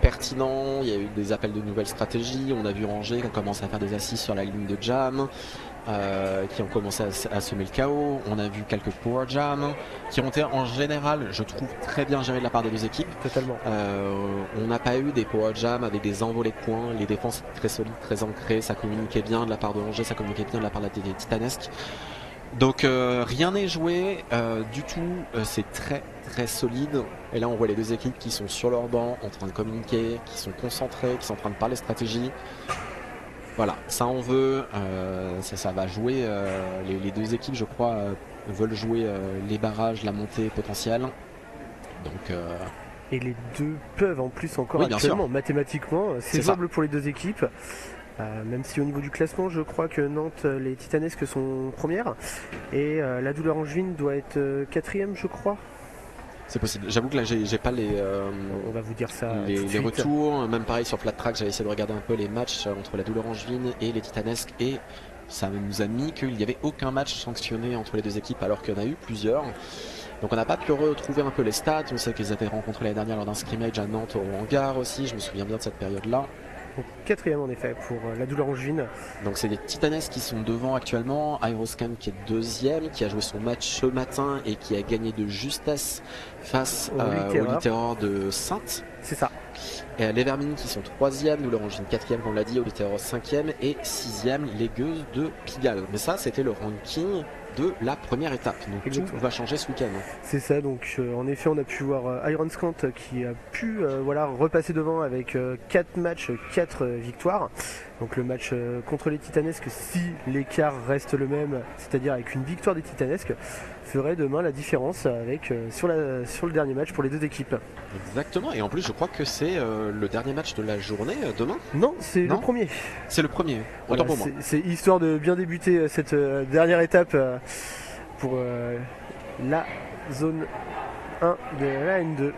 pertinents, il y a eu des appels de nouvelles stratégies, on a vu Angers qui a commencé à faire des assises sur la ligne de jam, qui ont commencé à semer le chaos, on a vu quelques power jams, qui ont été en général, je trouve, très bien gérés de la part des deux équipes. Totalement. On n'a pas eu des power jams avec des envolées de points, les défenses très solides, très ancrées, ça communiquait bien de la part de Angers, ça communiquait bien de la part des Titanesques. Donc rien n'est joué du tout, c'est très solide. Et là on voit les deux équipes qui sont sur leur banc en train de communiquer, qui sont concentrées, qui sont en train de parler stratégie. Voilà, ça on veut, ça va jouer, les deux équipes je crois veulent jouer les barrages, la montée potentielle. Donc, et les deux peuvent en plus encore oui, actuellement, mathématiquement, c'est jouable pour les deux équipes. Même si au niveau du classement je crois que Nantes, les Titanesques sont premières et la douleur angevine doit être quatrième je crois. C'est possible, j'avoue que là j'ai pas les, on va vous dire ça les retours, même pareil sur Flat Track j'avais essayé de regarder un peu les matchs entre la douleur angevine et les Titanesques et ça nous a mis qu'il n'y avait aucun match sanctionné entre les deux équipes alors qu'il y en a eu plusieurs. Donc on n'a pas pu retrouver un peu les stats, on sait qu'ils étaient rencontrés l'année dernière lors d'un scrimmage à Nantes au hangar aussi, je me souviens bien de cette période là. Donc quatrième en effet pour la douleur angevine. Donc c'est des Titanesques qui sont devant actuellement, Aeroscan qui est deuxième, qui a joué son match ce matin et qui a gagné de justesse face au Littéraire de Saintes. C'est ça. Et les Vermines qui sont troisième, douleur angevine quatrième comme on l'a dit, au Littéraire cinquième et sixième les Gueuses de Pigalle. Mais ça c'était le ranking de la première étape, donc tout va changer ce week-end. C'est ça, donc en effet on a pu voir Ironscant qui a pu repasser devant avec 4 matchs, 4 victoires. Donc le match contre les Titanesques, si l'écart reste le même, c'est-à-dire avec une victoire des Titanesques, ferait demain la différence avec sur le dernier match pour les deux équipes. Exactement, et en plus je crois que c'est le dernier match de la journée demain. Non, c'est le premier. C'est le premier, voilà, autant pour moi. C'est histoire de bien débuter cette dernière étape pour la zone 1 de la N2.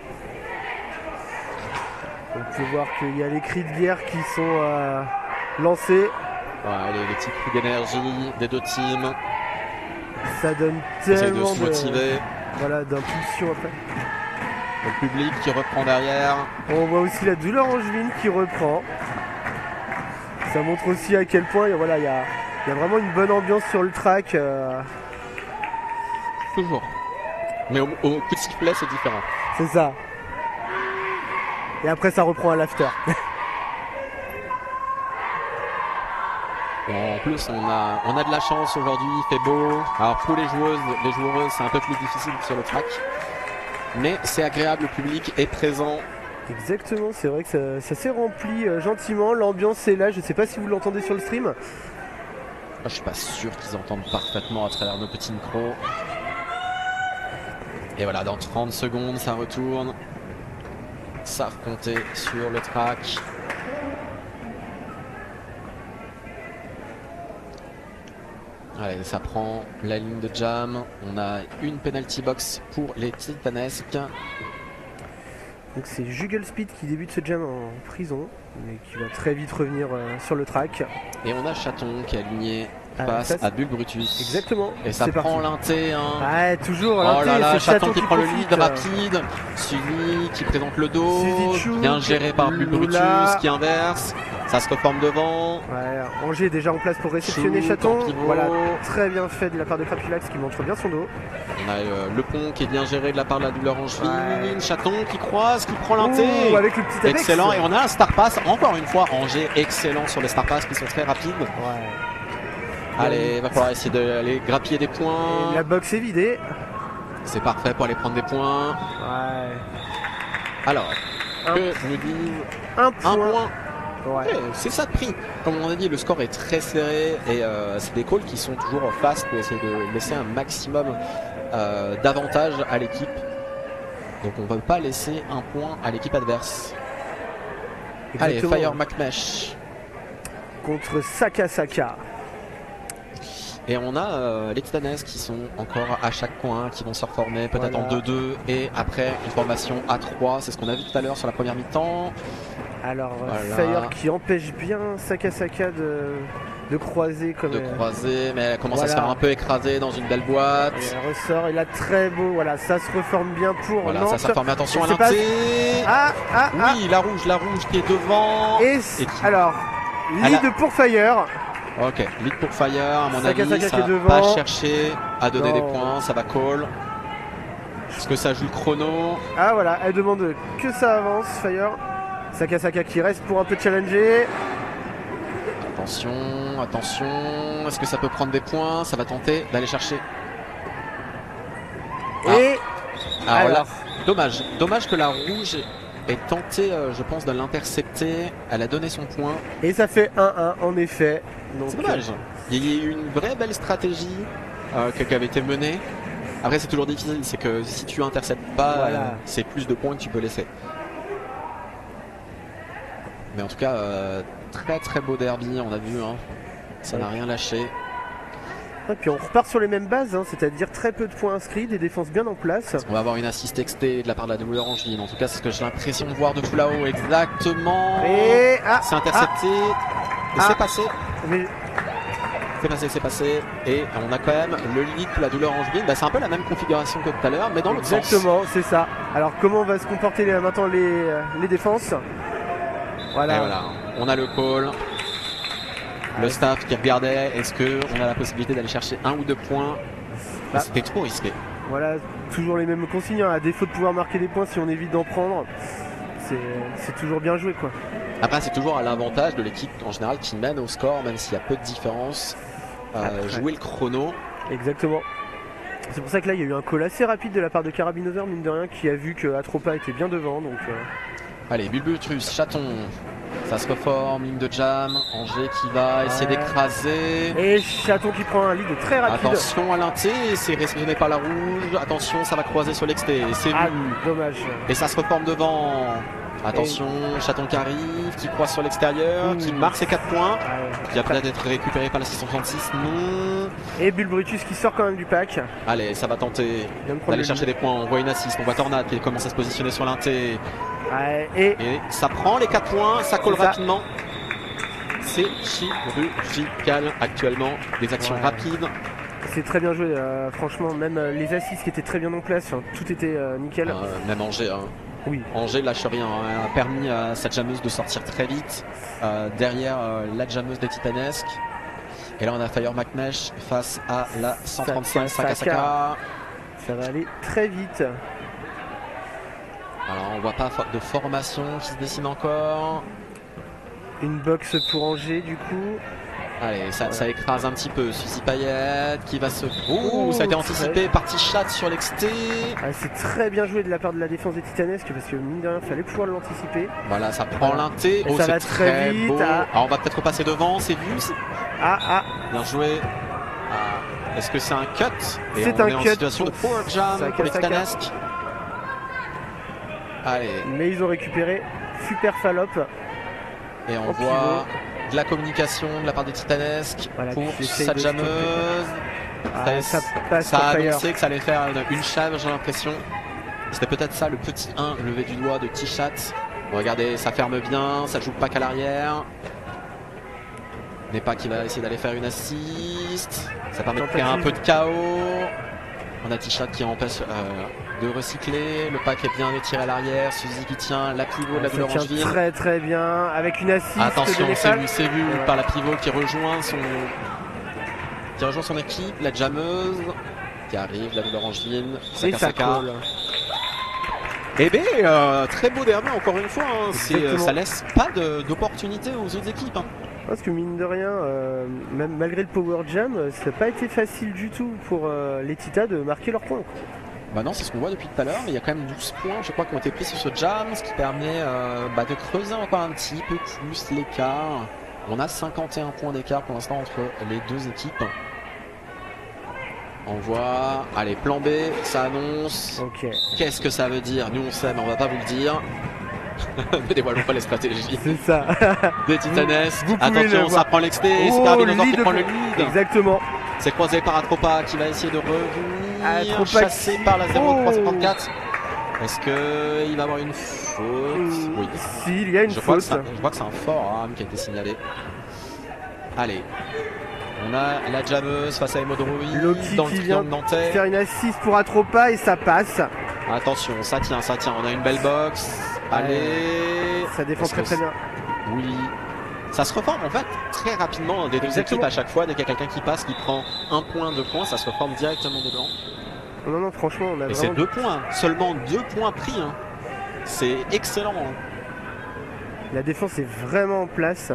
On peut voir qu'il y a les cris de guerre qui sont lancés. Ouais, les petits coups d'énergie des deux teams. Ça donne tellement de se motiver. Voilà, d'impulsion après. Le public qui reprend derrière. On voit aussi la douleur angevine qui reprend. Ça montre aussi à quel point voilà, il y a vraiment une bonne ambiance sur le track. Toujours. Mais au coup de sifflet, c'est différent. C'est ça. Et après, ça reprend à l'after. En plus, on a de la chance aujourd'hui, il fait beau. Alors pour les joueuses, c'est un peu plus difficile sur le track. Mais c'est agréable, le public est présent. Exactement, c'est vrai que ça s'est rempli gentiment, l'ambiance est là, je sais pas si vous l'entendez sur le stream. Je suis pas sûr qu'ils entendent parfaitement à travers nos petits micros. Et voilà, dans 30 secondes, ça retourne. Ça compter sur le track. Allez, ça prend la ligne de jam. On a une penalty box pour les Titanesques. Donc c'est Juggle Speed qui débute ce jam en prison, mais qui va très vite revenir sur le track. Et on a Chaton qui est aligné face à Bull Brutus. Exactement. Et ça prend l'inté. Ouais, toujours l'inté. Oh là là, Chaton qui prend le profite. lead rapide. Suivi qui présente le dos. Suzy bien géré par Bull Brutus qui inverse. Ça se reforme devant. Ouais, Angers est déjà en place pour réceptionner Chaton. Voilà, très bien fait de la part de Crapulax qui montre bien son dos. On a le pont qui est bien géré de la part de la double Angevine. Ouais. Chaton qui croise, qui prend l'inté. Avec le petit apex. Excellent. Et on a un Star Pass. Encore une fois, Angers excellent sur les Star Pass qui sont très rapides. Ouais. Allez, il va falloir essayer d'aller grappiller des points. Et la box est vidée. C'est parfait pour aller prendre des points. Ouais. Alors, que nous disent un point. Ouais. C'est ça de prix. Comme on a dit, le score est très serré et c'est des calls qui sont toujours fast pour essayer de laisser un maximum d'avantage à l'équipe. Donc on ne peut pas laisser un point à l'équipe adverse. Exactement. Allez, Fire McMesh contre Saka. Et on a les Titanesques qui sont encore à chaque coin, qui vont se reformer peut-être en 2-2 et après une formation à 3. C'est ce qu'on a vu tout à l'heure sur la première mi-temps. Alors Fire qui empêche bien Saka de croiser comme de croiser, mais elle commence à se faire un peu écraser dans une belle boîte. Et elle ressort, il a très beau, voilà, ça se reforme bien pour Nantes. Ça se reforme, attention à l'inté. Oui, la rouge qui est devant. Alors, lead pour Fire. Ok, lead pour Fire, à mon avis, ça va chercher à donner des points, ça va call. Est-ce que ça joue le chrono? Ah voilà, elle demande que ça avance, Fire. Saka qui reste pour un peu challenger. Attention, est-ce que ça peut prendre des points? Ça va tenter d'aller chercher. Alors là, dommage que la rouge ait tenté, je pense, de l'intercepter. Elle a donné son point. Et ça fait 1-1 en effet. C'est dommage. Il y a eu une vraie belle stratégie qui avait été menée. Après c'est toujours difficile, c'est que si tu interceptes pas, c'est plus de points que tu peux laisser. Mais en tout cas, très beau derby, on a vu, ça n'a rien lâché. Et puis on repart sur les mêmes bases, c'est-à-dire très peu de points inscrits, des défenses bien en place. On va avoir une assist XT de la part de la double Angevine. En tout cas, c'est ce que j'ai l'impression de voir de tout là-haut. Exactement. Et c'est intercepté. Et c'est passé. C'est passé. Et on a quand même le lead pour la double Angevine. C'est un peu la même configuration que tout à l'heure, mais dans l'autre sens. Exactement, c'est ça. Alors comment va se comporter maintenant les défenses? Voilà, on a le call. Le staff qui regardait, est-ce qu'on a la possibilité d'aller chercher 1 ou 2 points? C'était trop risqué. Voilà, toujours les mêmes consignes, à défaut de pouvoir marquer des points, si on évite d'en prendre, c'est toujours bien joué, quoi. Après, c'est toujours à l'avantage de l'équipe en général qui mène au score, même s'il y a peu de différence. Jouer le chrono. Exactement. C'est pour ça que là, il y a eu un call assez rapide de la part de Carabinover, mine de rien, qui a vu que Atropa était bien devant. Donc, Allez, Bull Brutus, Chaton. Ça se reforme, ligne de jam, Angers qui va essayer d'écraser. Et Chaton qui prend un lead très rapide. Attention à l'inté, c'est réceptionné par la rouge. Attention, ça va croiser sur l'exté, c'est vu. Dommage. Et ça se reforme devant. Attention, Chaton qui arrive, qui croise sur l'extérieur, qui marque ses 4 points. Qui a peut-être être récupéré par la 636, non. Et Bull Brutus qui sort quand même du pack. Allez, ça va tenter d'aller chercher des points. On voit une assist, on voit Tornade qui commence à se positionner sur l'inté. Et ça prend les 4 points, ça colle rapidement. C'est chirurgical actuellement, des actions rapides. C'est très bien joué, franchement, même les assists qui étaient très bien en place, tout était nickel. Même Angers, oui. Angers lâche rien, a permis à cette jammeuse de sortir très vite derrière la jammeuse des Titanesques. Et là on a Fire McMesh face à la 135 Saka. Ça va aller très vite. Alors on voit pas de formation qui se dessine encore. Une box pour Angers du coup. Allez, ça écrase un petit peu. Suzy Payette qui va se... ça a été anticipé par Tichat sur l'exté. C'est très bien joué de la part de la défense des Titanesques parce que mine de rien, il fallait pouvoir l'anticiper. Voilà, ça prend l'inté. Ça va très vite. Beau. Alors on va peut-être passer devant, c'est vu. Bien joué. Est-ce que c'est un cut? C'est un cut. En situation de power jam pour les Titanesques. Allez. Mais ils ont récupéré super Fallop. Et on voit de la communication de la part des Titanesques pour sa jammeuse. Ça passe. Ça a annoncé que ça allait faire une charge, j'ai l'impression. C'était peut-être ça le petit 1 levé du doigt de Tichat. Regardez, ça ferme bien, ça joue pas qu'à l'arrière. Nepa qui va essayer d'aller faire une assist. Ça permet de créer un peu de chaos. On a Tichat qui empêche de recycler. Le pack est bien étiré à l'arrière. Suzy qui tient la pivot de la douleur angevine. Très très bien avec une assist. Attention, c'est vu par la pivot qui rejoint son équipe, la jammeuse qui arrive, la douleur angevine. Saka. Et bien, très beau derby encore une fois. Hein. Ça laisse pas d'opportunité aux autres équipes. Hein. Parce que mine de rien, même malgré le power jam, ça n'a pas été facile du tout pour les Titas de marquer leurs points. Bah non, c'est ce qu'on voit depuis tout à l'heure, mais il y a quand même 12 points, je crois, qui ont été pris sur ce jam, ce qui permet de creuser encore un petit peu plus l'écart. On a 51 points d'écart pour l'instant entre les deux équipes. On voit, allez, plan B, ça annonce. Okay. Qu'est-ce que ça veut dire? Nous on sait, mais on va pas vous le dire. Ne dévoilons pas les stratégies. C'est ça. Des titanesques. Attention, ça prend l'exté. C'est Carbinosaur qui prend le lead. Exactement. C'est croisé par Atropa qui va essayer de revenir. Chassé par la 0.354. Est-ce qu'il va avoir une faute? Oui. Si, il y a une faute. Je crois que c'est un fort qui a été signalé. Allez. On a la jammeuse face à Emodorui dans le triangle nantais. Faire une assist pour Atropa et ça passe. Attention, ça tient. On a une belle box. Allez. Ça défend très très bien. Oui. Ça se reforme en fait très rapidement des deux équipes à chaque fois. Dès qu'il y a quelqu'un qui passe, qui prend 1 point, 2 points, ça se reforme directement dedans. Non, franchement, on a et vraiment... c'est 2 points, seulement 2 points pris. Hein. C'est excellent. La défense est vraiment en place.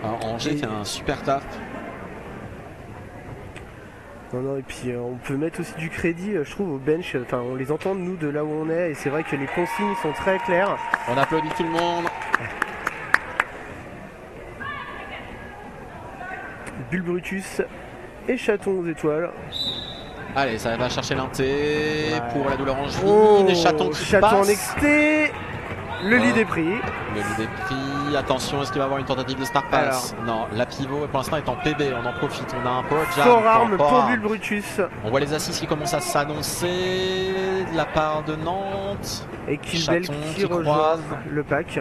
Alors, Angers fait un super taf. Non, et puis on peut mettre aussi du crédit, je trouve, au bench. Enfin, on les entend nous de là où on est, et c'est vrai que les consignes sont très claires. On applaudit tout le monde. Bull Brutus et Chaton aux étoiles. Allez, ça va chercher l'inté pour la douleur angevine. Et Chaton qui passe. En exté. Le lead est pris. Le lead est pris. Attention, est-ce qu'il va avoir une tentative de star pass? Non, la pivot pour l'instant est en PB. On en profite. On a un power jam. Fort arme pour Bull Brutus. On voit les assists qui commencent à s'annoncer de la part de Nantes. Et Kilbel qui rejoint le pack.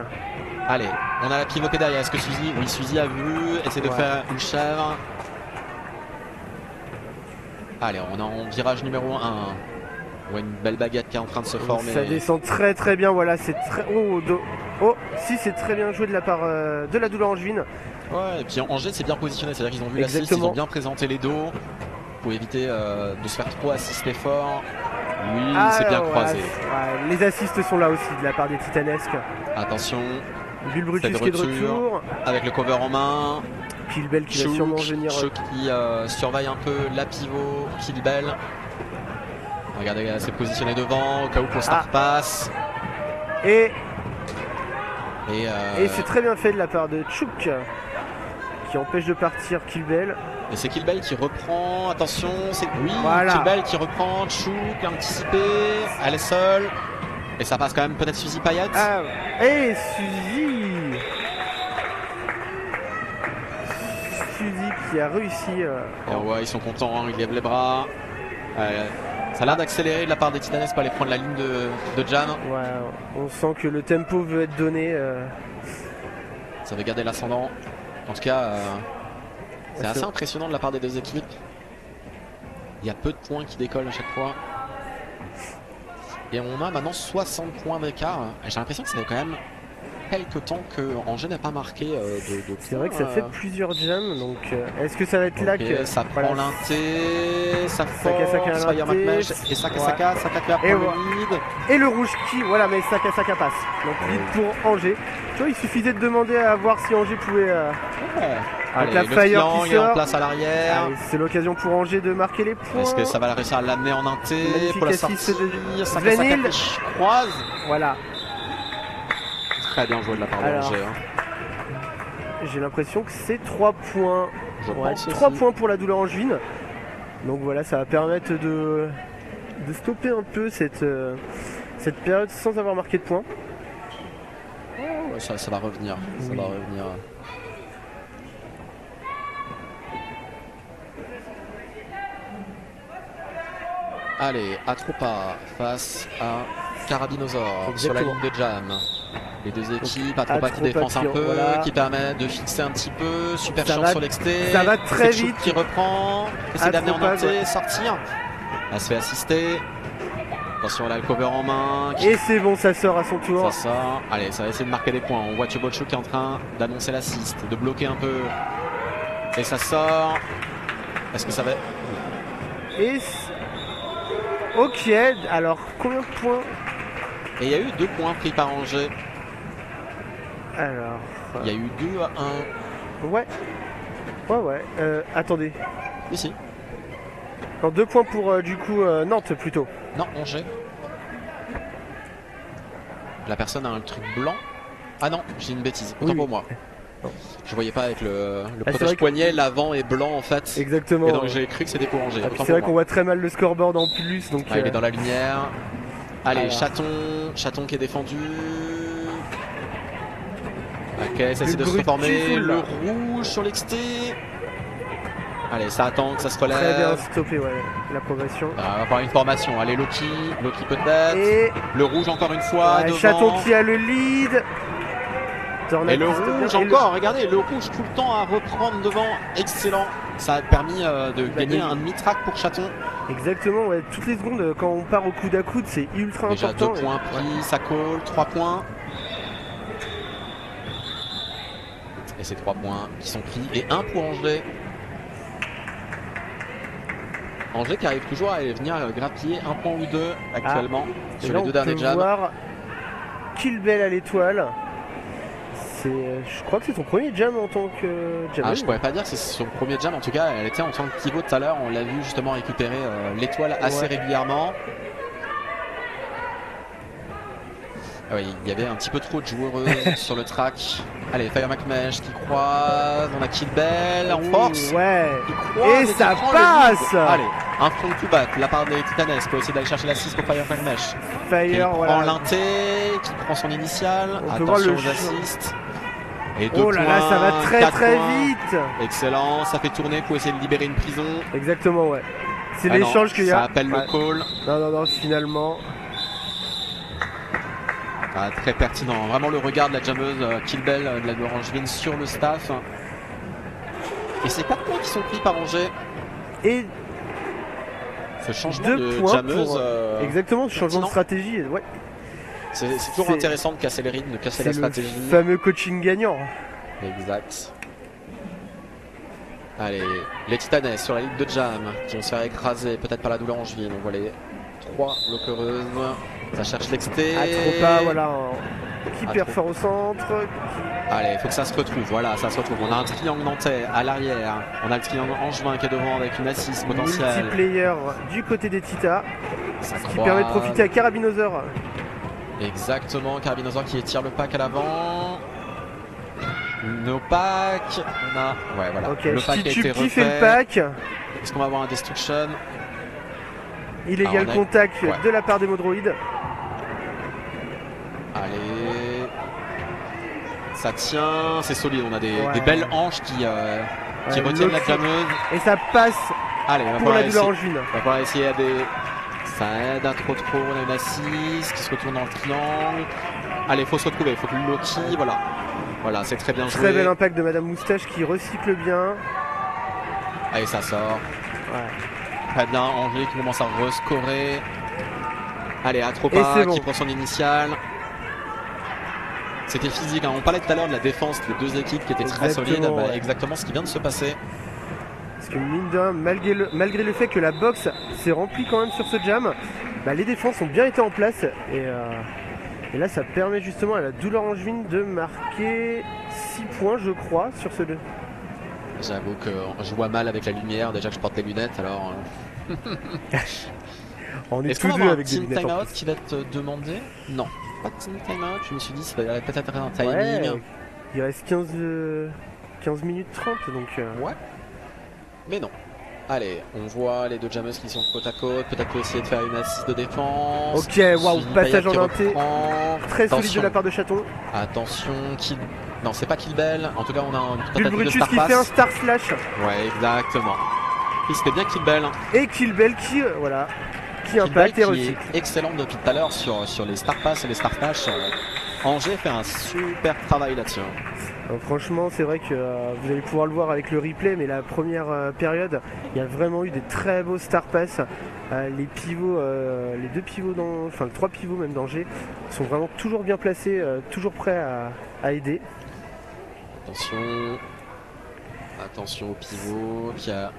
Allez, on a la pivot qui est derrière. Est-ce que Suzy? Oui, Suzy a vu. Essaie de faire une chèvre. Allez, on est en virage numéro 1. On voit une belle baguette qui est en train de se former. Ça descend très très bien, voilà, c'est très... si, c'est très bien joué de la part de la douleur angevine. Ouais, et puis Angers s'est bien positionné, c'est-à-dire qu'ils ont vu l'assist, ils ont bien présenté les dos pour éviter de se faire trop assister fort. Oui, c'est bien croisé. Les assists sont là aussi de la part des titanesques. Attention. Bull Brutus qui est de retour. Avec le cover en main. Kilbel qui va sûrement venir. Chouk qui surveille un peu la pivot. Kilbel. Regardez, elle s'est positionnée devant au cas où pour star pass. Et c'est très bien fait de la part de Chouk qui empêche de partir Kilbel. Et c'est Kilbel qui reprend. Attention, c'est Kilbel qui reprend. Chouk anticipé. Elle est seule. Et ça passe quand même peut-être Suzy Payet. Et Suzy qui a réussi. Et on voit, ils sont contents, ils lèvent les bras. Ça a l'air d'accélérer de la part des Titanesques pour aller prendre la ligne de jam. Ouais, on sent que le tempo veut être donné. Ça veut garder l'ascendant. En tout cas, c'est assez impressionnant de la part des deux équipes. Il y a peu de points qui décollent à chaque fois. Et on a maintenant 60 points d'écart. J'ai l'impression que ça fait quand même quelques temps que Angers n'a pas marqué de points. C'est vrai que ça fait plusieurs jams, donc est-ce que ça va être là que ça prend l'inté, ça force, Fire McMesh et Saka qui va prendre le lead. Et le rouge qui, mais Saka passe. Donc lead pour Angers. Tu vois, il suffisait de demander à voir si Angers pouvait... Allez, la le Fire triangle est en place à l'arrière. C'est l'occasion pour Angers de marquer les points. Est-ce que ça va réussir à l'amener en inté pour la sortie? Saka qui croise. Voilà. Très bien joué de la part d'Angers. J'ai l'impression que c'est 3 points. Je pense 3 points pour la douleur angevine. Donc voilà, ça va permettre de stopper un peu cette période sans avoir marqué de points. Ça va revenir. Ça va revenir. Allez, Atropa face à Carabinosaur sur la ligne de jam. Les deux équipes, Atropa qui défense un peu, voilà, qui permet de fixer un petit peu. Super chance sur l'exté. Ça va très vite. Qui reprend, essaie d'amener en entier, sortir. Elle se fait assister. Attention, elle a le cover en main. Et c'est bon, ça sort à son tour. Ça sort. Allez, ça va essayer de marquer des points. On voit Chobocho qui est en train d'annoncer l'assist, de bloquer un peu. Et ça sort. Est-ce que ça va... Et... Ok, alors combien de points? Et il y a eu 2 points pris par Angers. Alors... Il y a eu 2 à 1. Ouais. Ouais. Attendez. Ici. Non, 2 points pour du coup Nantes plutôt. Non, Angers. La personne a un truc blanc. Ah non, j'ai une bêtise. Autant pour moi. Non. Je voyais pas avec le protège poignet, l'avant est blanc en fait. Exactement. Et donc j'ai cru que c'était pour Angers. C'est vrai qu'on voit très mal le scoreboard en plus. Donc il est dans la lumière. Allez, Chaton qui est défendu. Ok, ça essaie de se reformer. Le rouge sur l'exté. Allez, ça attend que ça se relève. Très bien stoppé, ouais, l'approbation. On va avoir une formation. Allez, Loki peut-être. Et le rouge encore une fois. Ouais, Chaton qui a le lead. Et le rouge encore, regardez, le rouge tout le temps à reprendre devant. Excellent. Ça a permis de gagner un demi-track pour Chaton. Exactement, ouais. Toutes les secondes, quand on part au coude à coude, c'est ultra déjà important. Déjà 2 points pris, ça colle, 3 points. Et c'est 3 points qui sont pris. Et 1 pour Angers. Angers qui arrive toujours à venir grappiller 1 point ou 2 actuellement sur les 2 derniers jams. Voir Kilbel à l'étoile. Je crois que c'est son premier jam en tant que jammer. Je pourrais pas dire que c'est son premier jam, en tout cas elle était en tant que pivot tout à l'heure, on l'a vu justement récupérer l'étoile assez régulièrement. Oui, il y avait un petit peu trop de joueuses sur le track. Allez, Fire McMesh qui croise, on a Kilbel en force. Ouais. Croise et ça passe. Allez, un front to back de la part des Titanes qui peut essayer d'aller chercher l'assist pour Fire McMesh. Fire, qui prend l'inté, qui prend son initial. Attention aux assists. Et 2 oh là là, ça va très vite. Excellent, ça fait tourner pour essayer de libérer une prison. Exactement, ouais. C'est l'échange qu'il y a. Ça appelle le call. Non, finalement. Très pertinent, vraiment le regard de la jammeuse Kilbel de la Orangeville sur le staff. Et c'est 4 points qui sont pris par Angers. Et ce changement de jammeuse. Exactement, ce changement de stratégie. Ouais. C'est toujours intéressant de casser les rythmes, de casser la stratégie. Le fameux coaching gagnant. Exact. Allez, les Titanes sur la ligne de jam qui vont se faire écraser peut-être par la douleur Angeville. On voit les 3 bloqueuses. Ça cherche l'exté. Atropa, voilà. Qui perd fort au centre. Allez, il faut que ça se retrouve. Voilà, ça se retrouve. On a un triangle nantais à l'arrière. On a le triangle angevin qui est devant avec une assise potentielle. Multiplayer du côté des Titans. Qui permet de profiter à Carabinosaur. Exactement, Carabinosaur qui étire le pack à l'avant. Nos packs. On a. Ouais, voilà. Ok, le pack a été refait. Qui fait le pack. Est-ce qu'on va avoir un destruction? Illégal contact de la part des Modroïdes. Allez. Ça tient, c'est solide. On a des belles hanches qui retiennent la jammeuse. Et ça passe. Allez, pour la douleur angevine. On va pouvoir essayer à des. Ça aide à trop. On a une assise qui se retourne dans le triangle. Allez, il faut se retrouver. Il faut que le Loki. Voilà, c'est très bien joué. Très bel impact de Madame Moustache qui recycle bien. Allez, ça sort. Ouais. Très bien, Angers qui commence à rescorer. Allez, Atropa qui prend son initial. C'était physique, hein. On parlait tout à l'heure de la défense des 2 équipes qui étaient très solides. Exactement ce qui vient de se passer. Parce que mine de rien, malgré le fait que la boxe s'est remplie quand même sur ce jam, les défenses ont bien été en place. Et là, ça permet justement à la douleur angevine de marquer 6 points, je crois, sur ce 2. J'avoue que je vois mal avec la lumière, déjà que je porte les lunettes, alors... On est tous deux avec des lunettes. Est-ce qu'on va avoir un team timeout qui va être demandé? Non, pas de team timeout, je me suis dit ça va peut-être un timing. Ouais, il reste 15 minutes 30, donc... Ouais, mais non. Allez, on voit les 2 jammeuses qui sont côte à côte, peut-être peut essayer de faire une assise de défense. Ok, waouh, passage en inté, très solide de la part de Chaton. Attention, non, c'est pas Kilbel, en tout cas on a un tentative de star pass. Qui fait un star slash. Ouais, exactement. Et c'était bien Kilbel. Et Kilbel qui, qui impacte et recycle. Excellente depuis tout à l'heure sur les Star Pass et les Star Dash. Angers fait un super travail là-dessus. Franchement, c'est vrai que vous allez pouvoir le voir avec le replay, mais la première période, il y a vraiment eu des très beaux Star Pass. Les pivots, les deux pivots, les trois pivots même d'Angers sont vraiment toujours bien placés, toujours prêts à aider. Attention au pivot qui a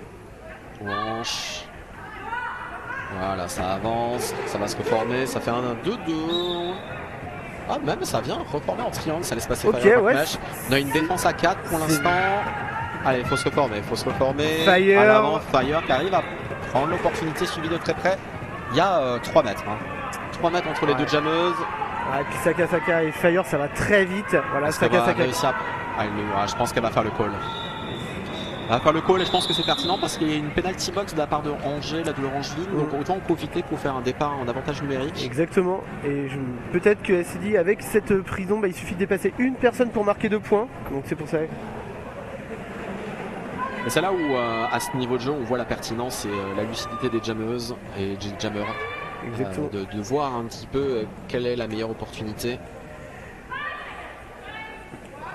hanche. Voilà, ça avance, ça va se reformer, ça fait un 2-2. Ah, même ça vient reformer en triangle, ça laisse passer Fire. Ouais. On a une défense à 4 pour l'instant. Allez, il faut se reformer. Fire. À l'avant, Fire qui arrive à prendre l'opportunité, suivi de très près. Il y a 3 mètres. 3 mètres entre les deux jammeuses. Et puis Saka et Fire, ça va très vite. Voilà, Saka. Je pense qu'elle va faire le call. Elle va faire le call et je pense que c'est pertinent parce qu'il y a une penalty box de la part de Angers, là de l'Orangeville. Donc autant en profiter pour faire un départ en avantage numérique. Exactement. Et peut-être que SCD, avec cette prison, il suffit de dépasser une personne pour marquer 2 points. Donc c'est pour ça. Et c'est là où, à ce niveau de jeu, on voit la pertinence et la lucidité des jammeuses et des jammers. Exactement. De voir un petit peu quelle est la meilleure opportunité.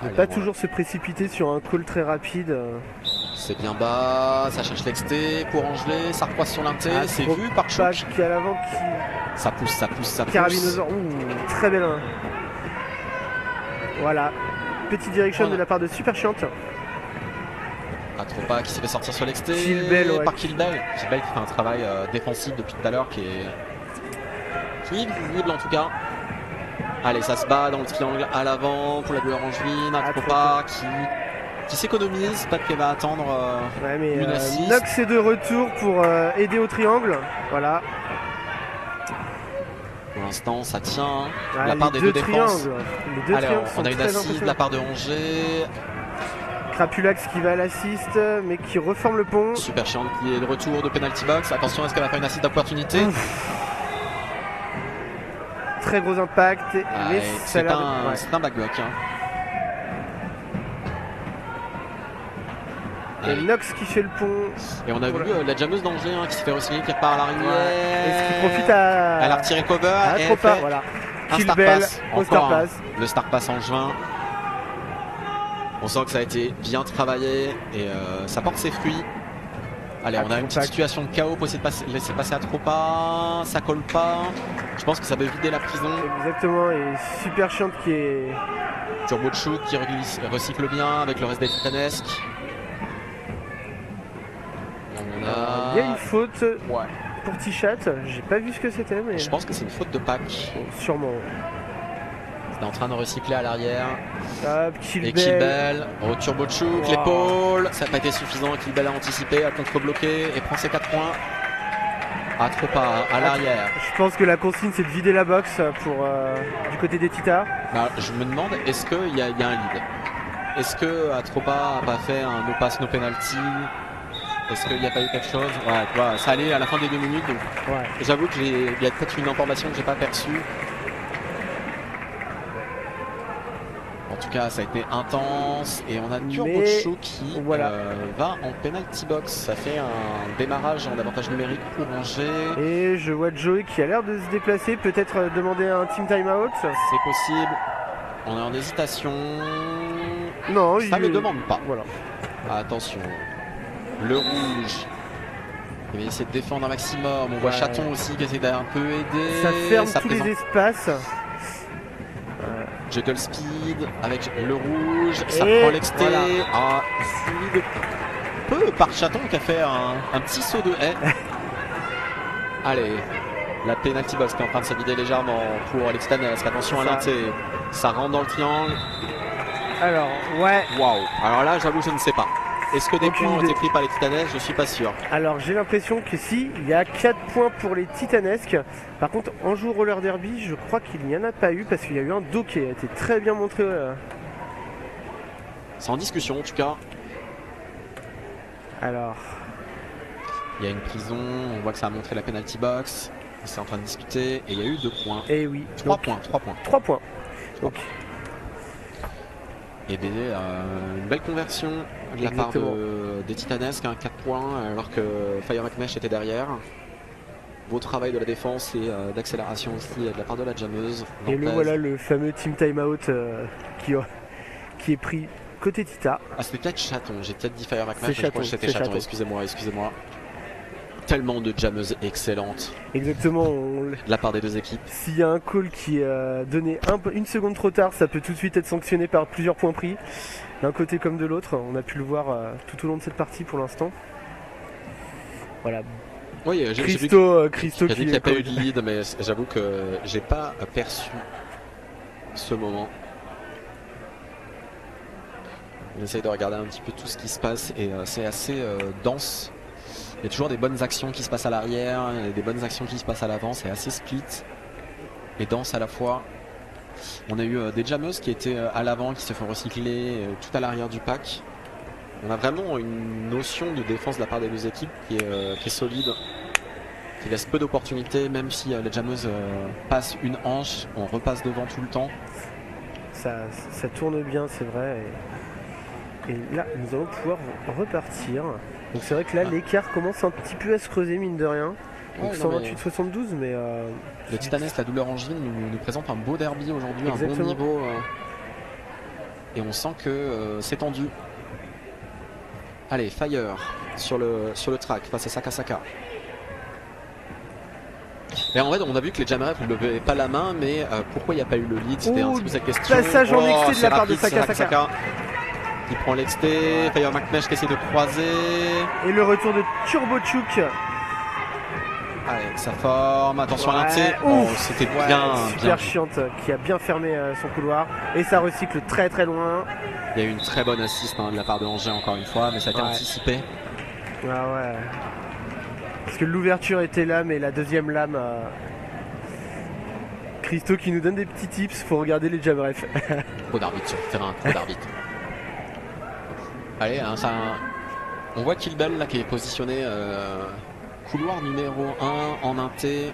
Ne pas toujours se précipiter sur un call très rapide. C'est bien bas, ça cherche l'exté pour Angers, ça recroise sur l'inté, c'est vu par Choc. Qui est à l'avant, ça pousse. Carabinosaur, très belle. Voilà, petite direction de la part de Super Chiante. Atropa qui s'est fait sortir sur l'exté par Killbell. Killbell qui fait un travail défensif depuis tout à l'heure qui est visible en tout cas. Allez, ça se bat dans le triangle à l'avant pour la Bleu Orangeville. Atropa qui s'économise, peut-être qu'elle va attendre une assist. Nox est de retour pour aider au triangle. Voilà. Pour l'instant, ça tient. La part des deux défenses. Allez, on a une assist de la part de Angers. Crapulax qui va à l'assist, mais qui reforme le pont. Super Chiant qui est de retour de penalty box. Attention, est-ce qu'elle va faire une assist d'opportunité? Très gros impact. C'est un backblock. Et Nox qui fait le pont. Et on a vu la jammeuse d'Angers qui se fait recycler, qui repart à l'arrière. Et qui profite à. Elle a retiré cover. Et trop pas, voilà. Killbell au Star Pass. Le Star Pass en juin. On sent que ça a été bien travaillé et ça porte ses fruits. Allez, on a une petite situation de chaos pour essayer de laisser passer Atropa. Ça colle pas. Je pense que ça veut vider la prison. Exactement, et Super Chiante qui est. Turbo de Shoot qui recycle bien avec le reste des titanesques. Il y a une faute pour Tichat. J'ai pas vu ce que c'était, mais. Je pense que c'est une faute de pack. Sûrement. C'est en train de recycler à l'arrière. Killbell. Et Killbell, Turbo de Shoot, l'épaule. Ça n'a pas été suffisant. Killbell a anticipé, a contre-bloqué et prend ses 4 points. Atropa à l'arrière. Je pense que la consigne c'est de vider la box pour du côté des Titans. Je me demande, est-ce qu'il y a un lead? Est-ce que Atropa n'a pas fait un no pass no penalty? Est-ce qu'il n'y a pas eu quelque chose? Ça allait à la fin des 2 minutes. Donc j'avoue qu'il y a peut-être une information que j'ai pas perçue. En tout cas, ça a été intense et on a Turbo de Show qui va en penalty box. Ça fait un démarrage en avantage numérique pour Angers. Et je vois Joey qui a l'air de se déplacer, peut-être demander un team timeout. C'est possible. On est en hésitation. Non, ça ne le demande pas. Voilà. Attention. Le rouge. Il va essayer de défendre un maximum. On voit Chaton aussi qui essaie d'un peu aider. Ça ferme tous les espaces. Juggle speed avec le rouge. Ça prend l'exté. Suivi de peu par Chaton qui a fait un petit saut de haie. Allez. La penalty box qui est en train de se vider légèrement pour les Titanesques. Attention à l'inté. Ça rentre dans le triangle. Alors, Waouh. Alors là, j'avoue, je ne sais pas. Est-ce que des points ont été pris par les Titanesques? Je suis pas sûr. Alors j'ai l'impression que si, il y a 4 points pour les Titanesques. Par contre, en joue roller derby, je crois qu'il n'y en a pas eu parce qu'il y a eu un dos qui a été très bien montré. C'est en discussion en tout cas. Alors. Il y a une prison, on voit que ça a montré la penalty box. C'est en train de discuter et il y a eu 2 points. Et oui. 3 points. 3 points. Donc. Et une belle conversion de la part des Titanesques, 4 points alors que Fire Mesh était derrière. beau travail de la défense et d'accélération aussi de la part de la jammeuse. Et le fameux team timeout qui est pris côté Tita. Ah, c'était peut-être Chaton, j'ai peut-être dit Fire McMash, mais je crois que c'était Chaton. Excusez-moi. Tellement de jammeuses excellentes. Exactement. De la part des deux équipes. S'il y a un call qui est donné une seconde trop tard, ça peut tout de suite être sanctionné par plusieurs points pris. D'un côté comme de l'autre, on a pu le voir tout au long de cette partie pour l'instant. Voilà. Oui, Christo qui n'y a pas eu de lead, mais j'avoue que j'ai pas aperçu ce moment. On essaye de regarder un petit peu tout ce qui se passe et c'est assez dense. Il y a toujours des bonnes actions qui se passent à l'arrière, des bonnes actions qui se passent à l'avant, c'est assez split et dense à la fois. On a eu des jammeuses qui étaient à l'avant, qui se font recycler tout à l'arrière du pack. On a vraiment une notion de défense de la part des deux équipes qui est solide, qui laisse peu d'opportunités, même si les jammeuses passent une hanche, on repasse devant tout le temps. Ça tourne bien, c'est vrai. Et là, nous allons pouvoir repartir. Donc c'est vrai que là, l'écart commence un petit peu à se creuser, mine de rien. Donc 128-72, mais... le Titanès, la douleur angevine, nous présente un beau derby aujourd'hui, un bon niveau. Et on sent que c'est tendu. Allez, Fire sur le track face à Sakasaka. Et en fait, on a vu que les Jammeref ne levaient pas la main, mais pourquoi il n'y a pas eu le lead? C'était un petit peu cette question. Passage en XT de la part de Sakasaka. Qui prend l'exté, Fire McMash qui essaie de croiser. Et le retour de Turbo Chouk. Allez, ça forme, attention à l'inté. C'était super chiante, qui a bien fermé son couloir. Et ça recycle très très loin. Il y a eu une très bonne assist de la part de Angers encore une fois, mais ça a été anticipé. Ah ouais. Parce que l'ouverture était là, mais la deuxième lame... Christo qui nous donne des petits tips, faut regarder les Jammeref. Trop d'arbitres sur le terrain, trop d'arbitres. Allez, on voit Kilbel là qui est positionné couloir numéro 1 en inté.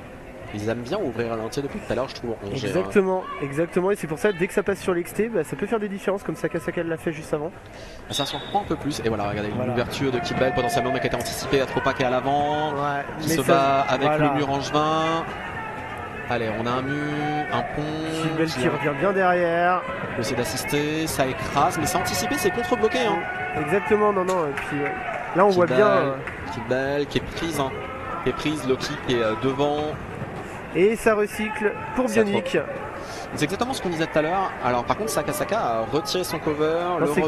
Ils aiment bien ouvrir à l'inté depuis tout à l'heure, je trouve. Exactement, et c'est pour ça dès que ça passe sur l'XT, ça peut faire des différences comme Sakasaka l'a fait juste avant. Ça surprend un peu plus, et voilà, regardez l'ouverture de Kilbel potentiellement, mais qui a été anticipée, Atropa qui est à l'avant, qui se bat avec le mur angevin. Allez, on a un mur, un pont. Kilbel qui revient bien derrière. On essaie d'assister, ça écrase, mais c'est anticipé, c'est contre-bloqué. Hein. Exactement, non. Et puis là, on voit bien. Kilbel qui est prise, Loki qui est devant. Et ça recycle pour Bionic. C'est exactement ce qu'on disait tout à l'heure. Alors, par contre, Sakasaka a retiré son cover, c'est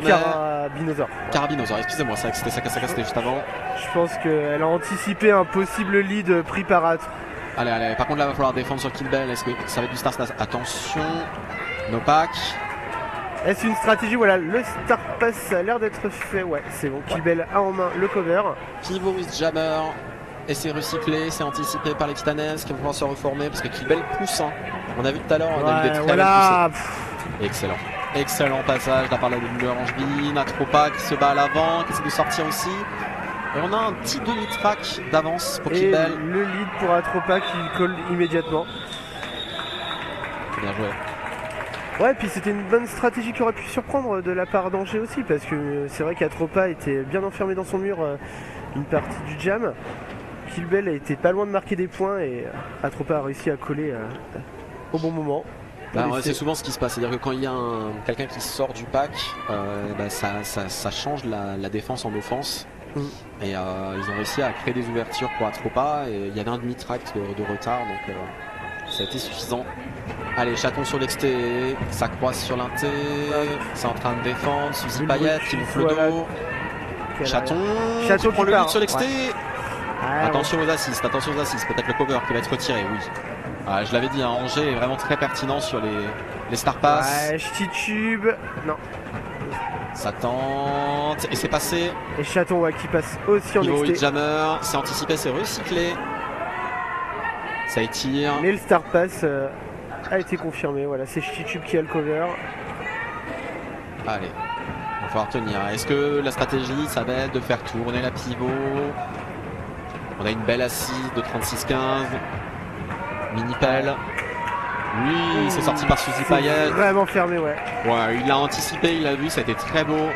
Carabinosaur, excusez-moi, c'est vrai que c'était Sakasaka, c'était juste avant. Je pense qu'elle a anticipé un possible lead pris par At. Allez, par contre là il va falloir défendre sur Kilbel. Est-ce que ça va être du Star Pass? Attention, no pack. Est-ce une stratégie? Voilà, le Star Pass a l'air d'être fait. Ouais, c'est bon, Kilbel a en main le cover. Pivot with Jammer. Et c'est recyclé, c'est anticipé par les Titanesques qui vont pouvoir se reformer parce que Kilbel pousse. Hein. On a vu tout à l'heure, on a eu des très belles poussées. Excellent passage de la part de la douleur angevine. Atropa qui se bat à l'avant, qui essaie de sortir aussi. Et on a un petit demi-track d'avance pour Kilbel. Le lead pour Atropa qui colle immédiatement. Bien joué. Ouais, puis c'était une bonne stratégie qui aurait pu surprendre de la part d'Angers aussi, parce que c'est vrai qu'Atropa était bien enfermé dans son mur une partie du jam. Kilbel a été pas loin de marquer des points et Atropa a réussi à coller au bon moment. C'est souvent ce qui se passe, c'est-à-dire que quand il y a quelqu'un qui sort du pack, ça change la défense en offense. Et ils ont réussi à créer des ouvertures pour Atropa et il y avait un demi-tract de retard, donc ça a été suffisant. Allez, Chaton sur l'exté, ça croise sur l'inté, c'est en train de défendre, Suzy Payet qui bouffe le dos. Chaton qui prend le lead sur l'exté. Attention aux assists, peut-être le cover qui va être retiré, oui. Je l'avais dit, Angers est vraiment très pertinent sur les Star Pass. Ouais, Ch'ti-Tube, non. Ça tente, et c'est passé. Et Chaton qui passe aussi en XT. Jammer, c'est anticipé, c'est recyclé. Ça étire. Mais le Star Pass a été confirmé, voilà, c'est Ch'ti-Tube qui a le cover. Allez, il va falloir tenir. Est-ce que la stratégie, ça va être de faire tourner la pivot? On a une belle assise de 36-15. Mini-pelle. Oui, c'est sorti par Suzy Payet. Vraiment fermé, ouais. Ouais, il l'a anticipé, il l'a vu, ça a été très beau.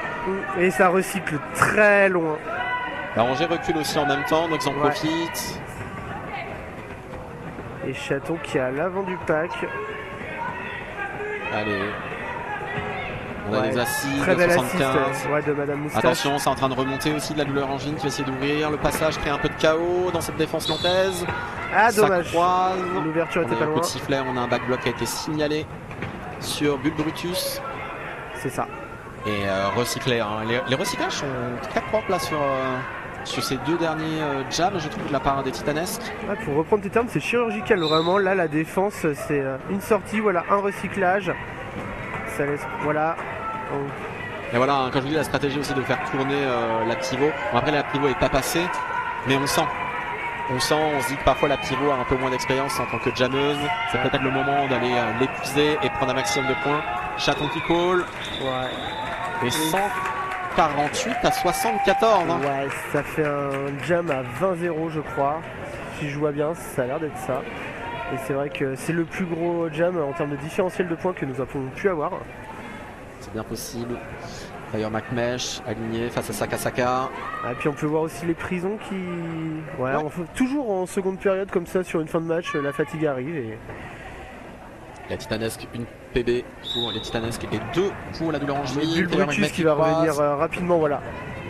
Et ça recycle très loin. Angers recule aussi en même temps, donc ils en profitent. Et Chaton qui est à l'avant du pack. Allez. On a les assises. Très belle 75. assiste de Madame Moustache. Attention, c'est en train de remonter aussi de la douleur angine qui va essayer d'ouvrir. Le passage crée un peu de chaos dans cette défense nantaise. Ah, dommage. L'ouverture était pas loin. Un coup de sifflet, on a un back block qui a été signalé sur Bull Brutus. C'est ça. Et recyclé. Hein. Les recyclages sont très propres là sur ces deux derniers jams, je trouve, de la part des Titanesques. Ouais, pour reprendre tes termes, c'est chirurgical vraiment. Là, la défense, c'est une sortie, voilà, un recyclage. Ça laisse, voilà. Et voilà, hein, quand je vous dis la stratégie aussi de faire tourner la pivot. Bon, après, la pivot n'est pas passée, mais on sent, on se dit que parfois la pivot a un peu moins d'expérience en tant que jammeuse. C'est peut-être le moment d'aller l'épuiser et prendre un maximum de points. Chaton qui call. Ouais. Et 148 à 74. Hein. Ouais, ça fait un jam à 20-0, je crois. Si je vois bien, ça a l'air d'être ça. Et c'est vrai que c'est le plus gros jam en termes de différentiel de points que nous avons pu avoir. C'est bien possible. D'ailleurs, McMesh aligné face à Sakasaka. Et puis on peut voir aussi les prisons qui... Ouais. Toujours en seconde période comme ça sur une fin de match, la fatigue arrive. Et... La Titanesque, une PB pour les Titanesques et 2 pour la douleur angine. Brutus qui va revenir rapidement, voilà.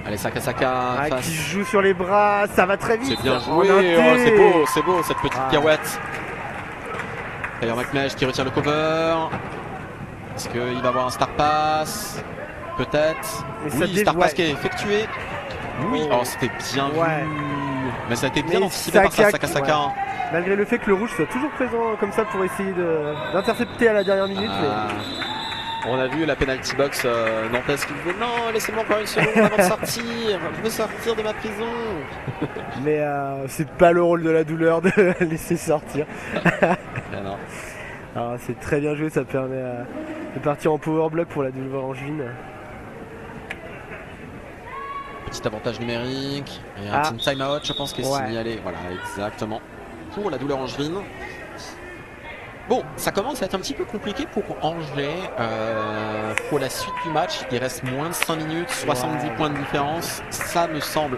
Allez, Sakasaka qui joue sur les bras, ça va très vite. C'est bien joué, c'est beau cette petite pirouette. D'ailleurs, McMesh qui retire le cover. Est-ce qu'il va avoir un star pass? Peut-être. Oui, star pass qui est effectué. Oui, c'était bien vu. Mais ça a été bien anticipé par Sakasaka. Ouais. Malgré le fait que le rouge soit toujours présent comme ça pour essayer d'intercepter à la dernière minute. Mais... On a vu la penalty box nantaise qui disait non, laissez-moi encore une seconde avant de sortir, je veux sortir de ma prison. Mais c'est pas le rôle de la douleur de laisser sortir. Non. Alors c'est très bien joué, ça permet de partir en power block pour la douleur angine. Petit avantage numérique et un team timeout, je pense, qui est signalé. Voilà, exactement. Pour la douleur angevine. Bon, ça commence à être un petit peu compliqué pour Angers. Pour la suite du match, il reste moins de 5 minutes, 70 points de différence. Ça me semble,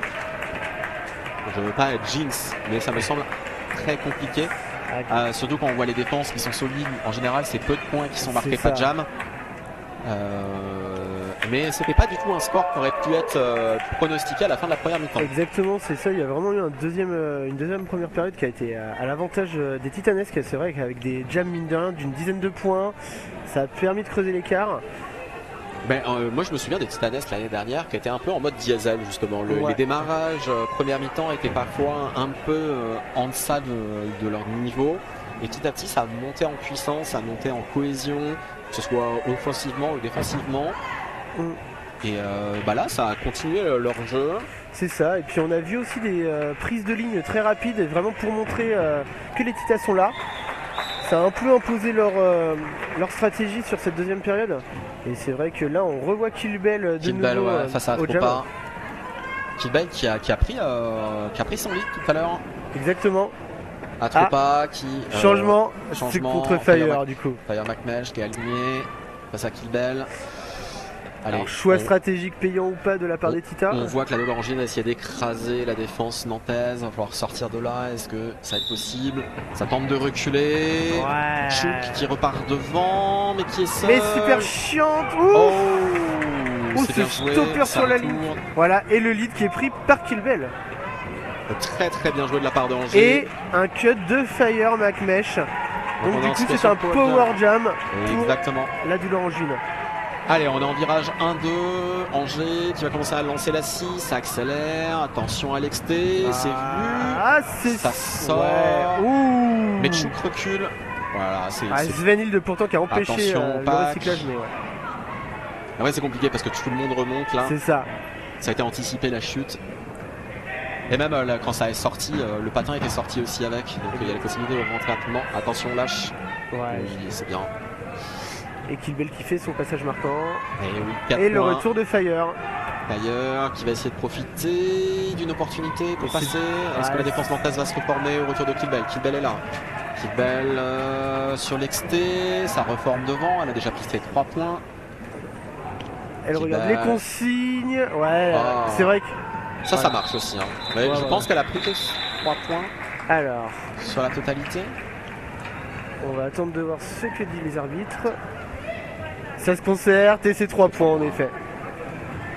je ne veux pas être jinx, mais ça me semble très compliqué. Surtout quand on voit les défenses qui sont solides. En général, c'est peu de points qui sont marqués par jam. Mais c'était pas du tout un score qui aurait pu être pronostiqué à la fin de la première mi-temps. Exactement, c'est ça. Il y a vraiment eu une deuxième première période qui a été à l'avantage des Titanesques. C'est vrai qu'avec des jams mine de rien d'une dizaine de points, ça a permis de creuser l'écart. Moi je me souviens des Titanesques l'année dernière qui étaient un peu en mode diesel justement. Les démarrages première mi-temps étaient parfois un peu en deçà de leur niveau. Et petit à petit ça a monté en puissance, ça a monté en cohésion, que ce soit offensivement ou défensivement. Et là ça a continué leur jeu. C'est ça, et puis on a vu aussi des prises de ligne très rapides, vraiment pour montrer que les Titans sont là. Ça a un peu imposé leur stratégie sur cette deuxième période. Et c'est vrai que là on revoit Kilbel de nouveau face à Atropa. Kilbel qui a pris son lead tout à l'heure. Exactement. Atropa qui... Changement, c'est contre Fire du coup. Fire McMesh qui est aligné face à Kilbel. Allez, alors, choix stratégique payant ou pas de la part des Titans. On voit que la douleur angine a essayé d'écraser la défense nantaise. Il va falloir sortir de là. Est-ce que ça va être possible? Ça tente de reculer. Chouk qui repart devant, mais qui est seul. Mais super chiante. C'est stopper sur la ligne. Voilà, et le lead qui est pris par Kilbel. Très très bien joué de la part de Angers. Et un cut de Fire McMesh. Donc du coup c'est un power jam pour la douleur angine. Allez, on est en virage 1-2. Angers qui va commencer à lancer la 6. Ça accélère. Attention à l'exté. C'est vu. Ça sort. Mais Chouk recule. Voilà, Svenhild pourtant qui a empêché le recyclage. Mais ouais, c'est compliqué parce que tout le monde remonte là. C'est ça. Ça a été anticipé la chute. Et même là, quand ça est sorti, le patin était sorti aussi avec. Donc il y a la possibilité de rentrer rapidement. Attention, lâche. Oui, c'est bien. Et Kilbel qui fait son passage marquant. Et le retour de Fire. Fire qui va essayer de profiter d'une opportunité pour passer. Est-ce que la défense nantaise va se reformer au retour de Kilbel? Kilbel est là. Kilbel sur l'exté. Ça reforme devant. Elle a déjà pris 3 points. Elle regarde les consignes. C'est vrai que... Ça marche aussi. Hein. Je pense qu'elle a pris 3 points. Alors. Sur la totalité. On va attendre de voir ce que disent les arbitres. Ça se concerte et c'est 3 points en effet.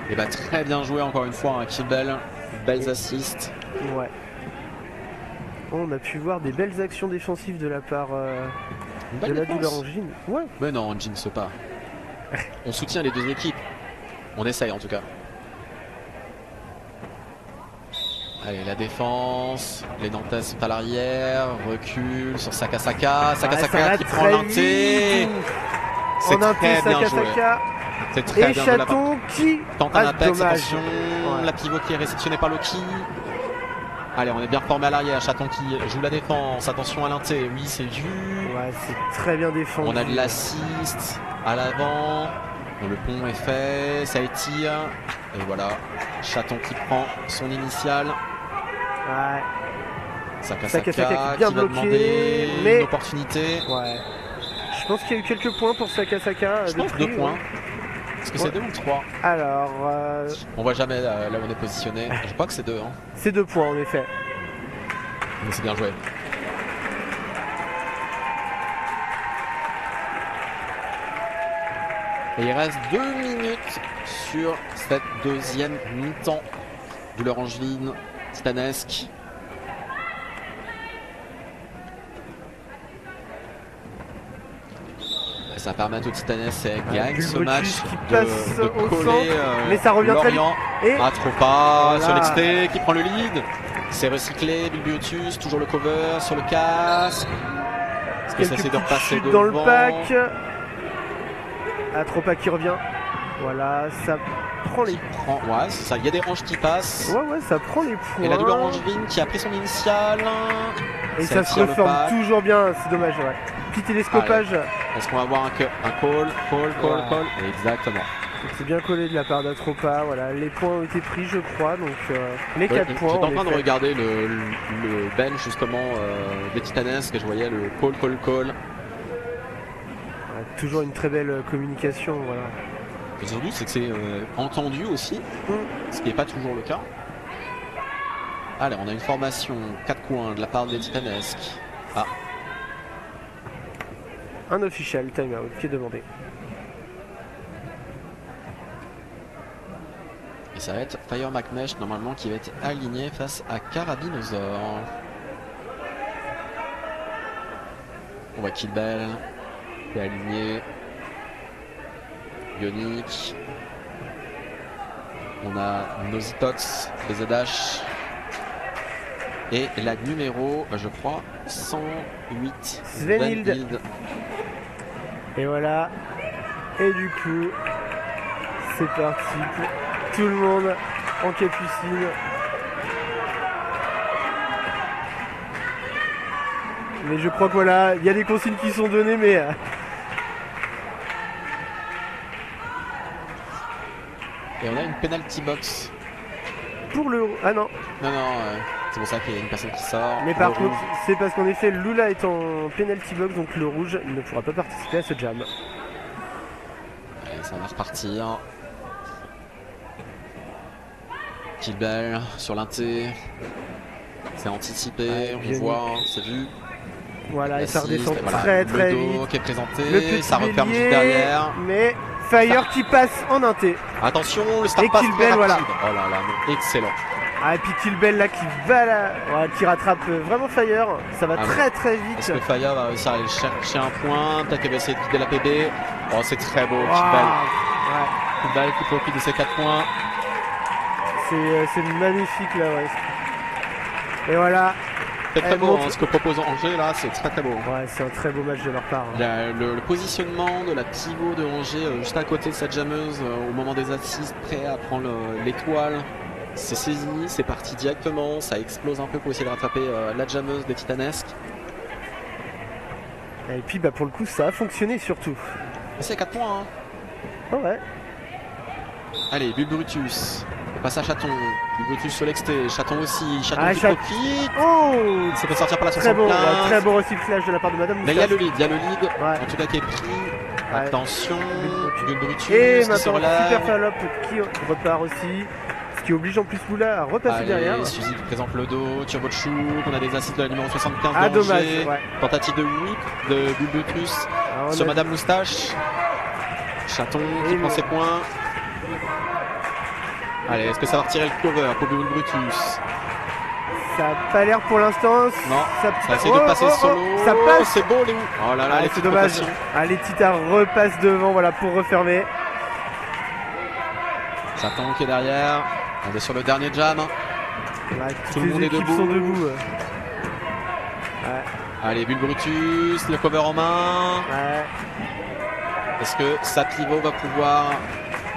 Et bah très bien joué encore une fois, hein, Kibel. Belles assists. Ouais. On a pu voir des belles actions défensives de la part de la double Orangine. Ouais. Mais non, on ne jinxe pas. On soutient les deux équipes. On essaye en tout cas. Allez, la défense. Les Nantais sont à l'arrière. Recul sur Sakasaka. Sakasaka qui prend l'inté. C'est très bien joué. C'est très bien joué. Et Chaton qui tente un apex, attention. Ouais. La pivot qui est réceptionnée par Loki. Allez, on est bien formé à l'arrière. Chaton qui joue la défense. Attention à l'inté. Oui, c'est vu. Ouais, c'est très bien défendu. On a de l'assist à l'avant. Le pont est fait. Ça étire. Et voilà. Chaton qui prend son initial. Ouais. Sakasaka qui va demander une opportunité. Ouais. Je pense qu'il y a eu quelques points pour Sakasaka. Je pense 2 points. Est-ce que c'est 2 ou 3? Alors. On voit jamais là où on est positionné. Je crois que c'est 2. Hein. C'est 2 points en effet. Mais c'est bien joué. Et il reste 2 minutes sur cette deuxième mi-temps de l'Orangeville titanesque. Ça permet aux Titanesques gagne ce match de coller mais ça revient Lorient. Très vite. Et Atropa sur l'exté qui prend le lead. C'est recyclé, Bilbiotus, toujours le cover sur le casque. Est-ce que ça essaie de repasser devant dans le pack. Atropa qui revient. Voilà, ça prend les points. Ouais, c'est ça. Il y a des ranges qui passent. Ouais, ça prend les points. Et la double Orangeville qui a pris son initial. Et ça se reforme toujours bien, c'est dommage. Ouais. Petit télescopage. Est-ce qu'on va avoir un call? Exactement. C'est bien collé de la part d'Atropa. Voilà, les points ont été pris, je crois. Donc les 4 points. J'étais en train de regarder le bench justement des Titanesques et je voyais le call. Ouais, toujours une très belle communication. Voilà. Et surtout, c'est que c'est entendu aussi, ce qui n'est pas toujours le cas. Allez, on a une formation 4 coins de la part des Titanesques. Ah. Un official timeout qui est demandé. Et ça va être Fire McMesh normalement qui va être aligné face à Carabinosaur. On voit Killbell qui est aligné. Ionic. On a Nositox, BZH. Et la numéro, je crois, 108. Svenhild. Et voilà. Et du coup, c'est parti pour tout le monde en capucine. Mais je crois que voilà, il y a des consignes qui sont données, mais... Et on a une penalty box. Pour le... Ah non. Non, c'est pour ça qu'il y a une personne qui sort. Mais par contre, c'est parce qu'en effet, Lula est en penalty box, donc le rouge, il ne pourra pas participer à ce jam. Allez, ça va repartir. Killbell sur l'inté. C'est anticipé, on voit, c'est vu. Voilà, et ça redescend très vite. Qui est présenté, ça referme juste derrière. Mais Fire qui passe en inté. Attention, le start pass Killbell, voilà. Oh là là, excellent. Ah, et puis Killbell là qui va là, ouais, qui rattrape vraiment Fire. Ça va très vite. Est-ce que Fire va réussir à aller chercher un point? Peut-être qu'elle va essayer de vider la PB. Oh, c'est très beau, Killbell. Killbell qui profite de ses 4 points. C'est magnifique là, ouais. Et voilà. C'est très beau, ce que propose Angers là, c'est très beau. Ouais, c'est un très beau match de leur part. Le positionnement de la pivot de Angers juste à côté de sa jammeuse au moment des assists, prêt à prendre l'étoile. C'est saisi, c'est parti directement, ça explose un peu pour essayer de rattraper la jammeuse des Titanesques. Et puis pour le coup ça a fonctionné surtout. C'est 4 points hein. Oh ouais. Allez, Bulbrutus. Passe à Chaton, Bulbrutus sur l'exté, Chaton aussi, Chaton qui profite. Oh, c'est peut sortir par la 75. Très beau recyclage de la part de Madame. Mais il y a le lead, en tout cas qui est pris. Attention, Bulbrutus et maintenant Super Fallop qui repart aussi. Ce qui oblige en plus Lula à repasser derrière. Suzy qui présente le dos, Turbo de Chou, on a des assists de la numéro 75 Ah de dommage, Angers. ouais. Tentative de whip de Bulbetus sur Madame Moustache. Chaton qui prend ses points. Allez, est-ce que ça va retirer le cover pour Bulbetus? Ça n'a pas l'air pour l'instant. Non, ça essaie de passer solo. Ça passe. C'est beau les Oh là là, c'est dommage. Allez, Tita repasse devant, voilà, pour refermer. Chaton qui est derrière. On est sur le dernier jam. Ouais, tout le monde est debout. Sont debout. Ouais. Allez, Bulbrutus, le cover en main. Ouais. Est-ce que sa pivot va pouvoir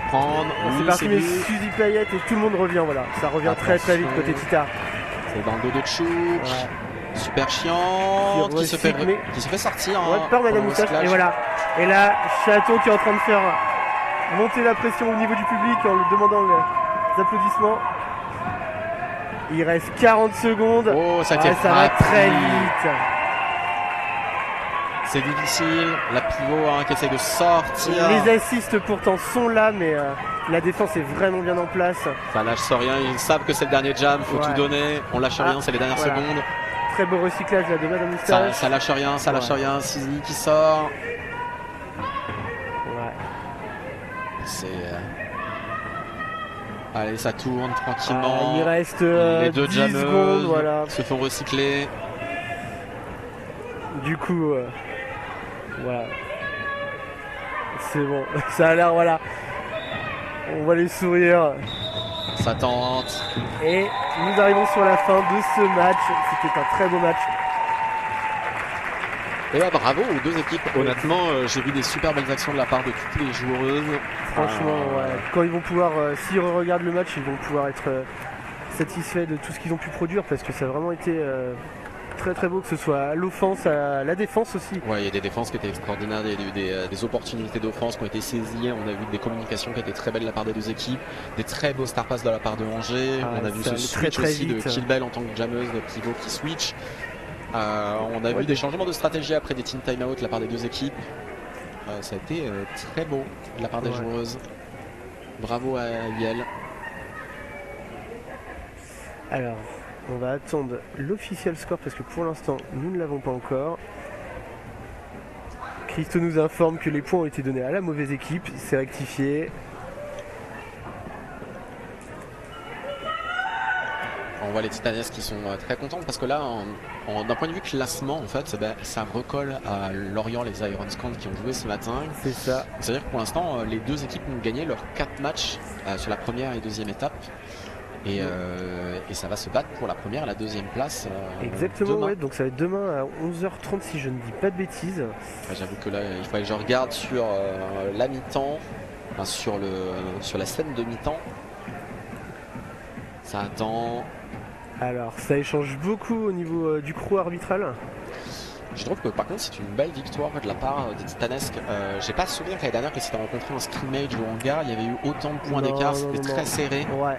prendre? C'est parti, mais Suzy Payette et tout le monde revient. Voilà, ça revient très très vite côté Tita. C'est dans le dos de Chouk. Ouais. Super chiant. Qui se fait sortir. Ouais, par Madame Moustache. Et voilà. Et là, Chaton qui est en train de faire monter la pression au niveau du public en lui demandant les applaudissements. Il reste 40 secondes. Oh, ça va très vite. C'est difficile. La pivot qui essaie de sortir. Les assists pourtant sont là, mais la défense est vraiment bien en place. Ça lâche rien. Ils savent que c'est le dernier jam. Faut tout donner. On lâche rien. C'est les dernières secondes. Très beau recyclage là de Madame Moustache. Ça lâche rien. Ça lâche rien. Suzy qui sort. C'est. Allez, ça tourne tranquillement. Il reste les deux 10 secondes, voilà. Se font recycler. Du coup, voilà. C'est bon. Ça a l'air, voilà. On voit les sourires. Ça tente. Et nous arrivons sur la fin de ce match. C'était un très beau match. Et là, bravo aux deux équipes. Honnêtement, j'ai vu des super belles actions de la part de toutes les joueuses. Franchement, quand ils vont pouvoir, s'ils regardent le match, ils vont pouvoir être satisfaits de tout ce qu'ils ont pu produire parce que ça a vraiment été très très beau, que ce soit à l'offense, à la défense aussi. Ouais, il y a des défenses qui étaient extraordinaires, il y a eu des opportunités d'offense qui ont été saisies. On a vu des communications qui étaient très belles de la part des deux équipes, des très beaux star pass de la part de Angers. On a vu ce switch aussi de Kilbel en tant que jammeuse, de pivot qui switch. On a vu des changements de stratégie après des team timeout de la part des deux équipes. Ça a été très beau de la part des joueuses. Bravo à Yel. Alors, on va attendre l'officiel score parce que pour l'instant, nous ne l'avons pas encore. Christo nous informe que les points ont été donnés à la mauvaise équipe. C'est rectifié. On voit les Titanesques qui sont très contentes parce que là, d'un point de vue classement, en fait, ça recolle à Lorient, les Iron Scans qui ont joué ce matin. C'est ça. C'est-à-dire que pour l'instant, les deux équipes ont gagné leurs 4 matchs sur la première et deuxième étape. Et ça va se battre pour la première et la deuxième place. Exactement, ouais, donc ça va être demain à 11h30 si je ne dis pas de bêtises. J'avoue que là, il faudrait que je regarde sur la mi-temps, enfin, sur la scène de mi-temps. Ça attend. Alors, ça échange beaucoup au niveau du crew arbitral. Je trouve que par contre c'est une belle victoire de la part des Titanesques. J'ai pas souvenir que l'année dernière que c'était rencontré en scrimmage ou en hangar, il y avait eu autant de points d'écart, c'était très serré. Ouais.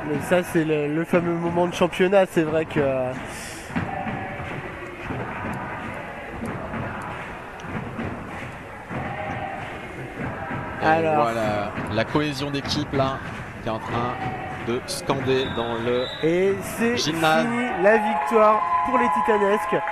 Mais ça c'est le fameux moment de championnat, c'est vrai que... Alors... Voilà, la cohésion d'équipe là, qui est en train de scander dans le et c'est gymnase. Fini la victoire pour les Titanesques.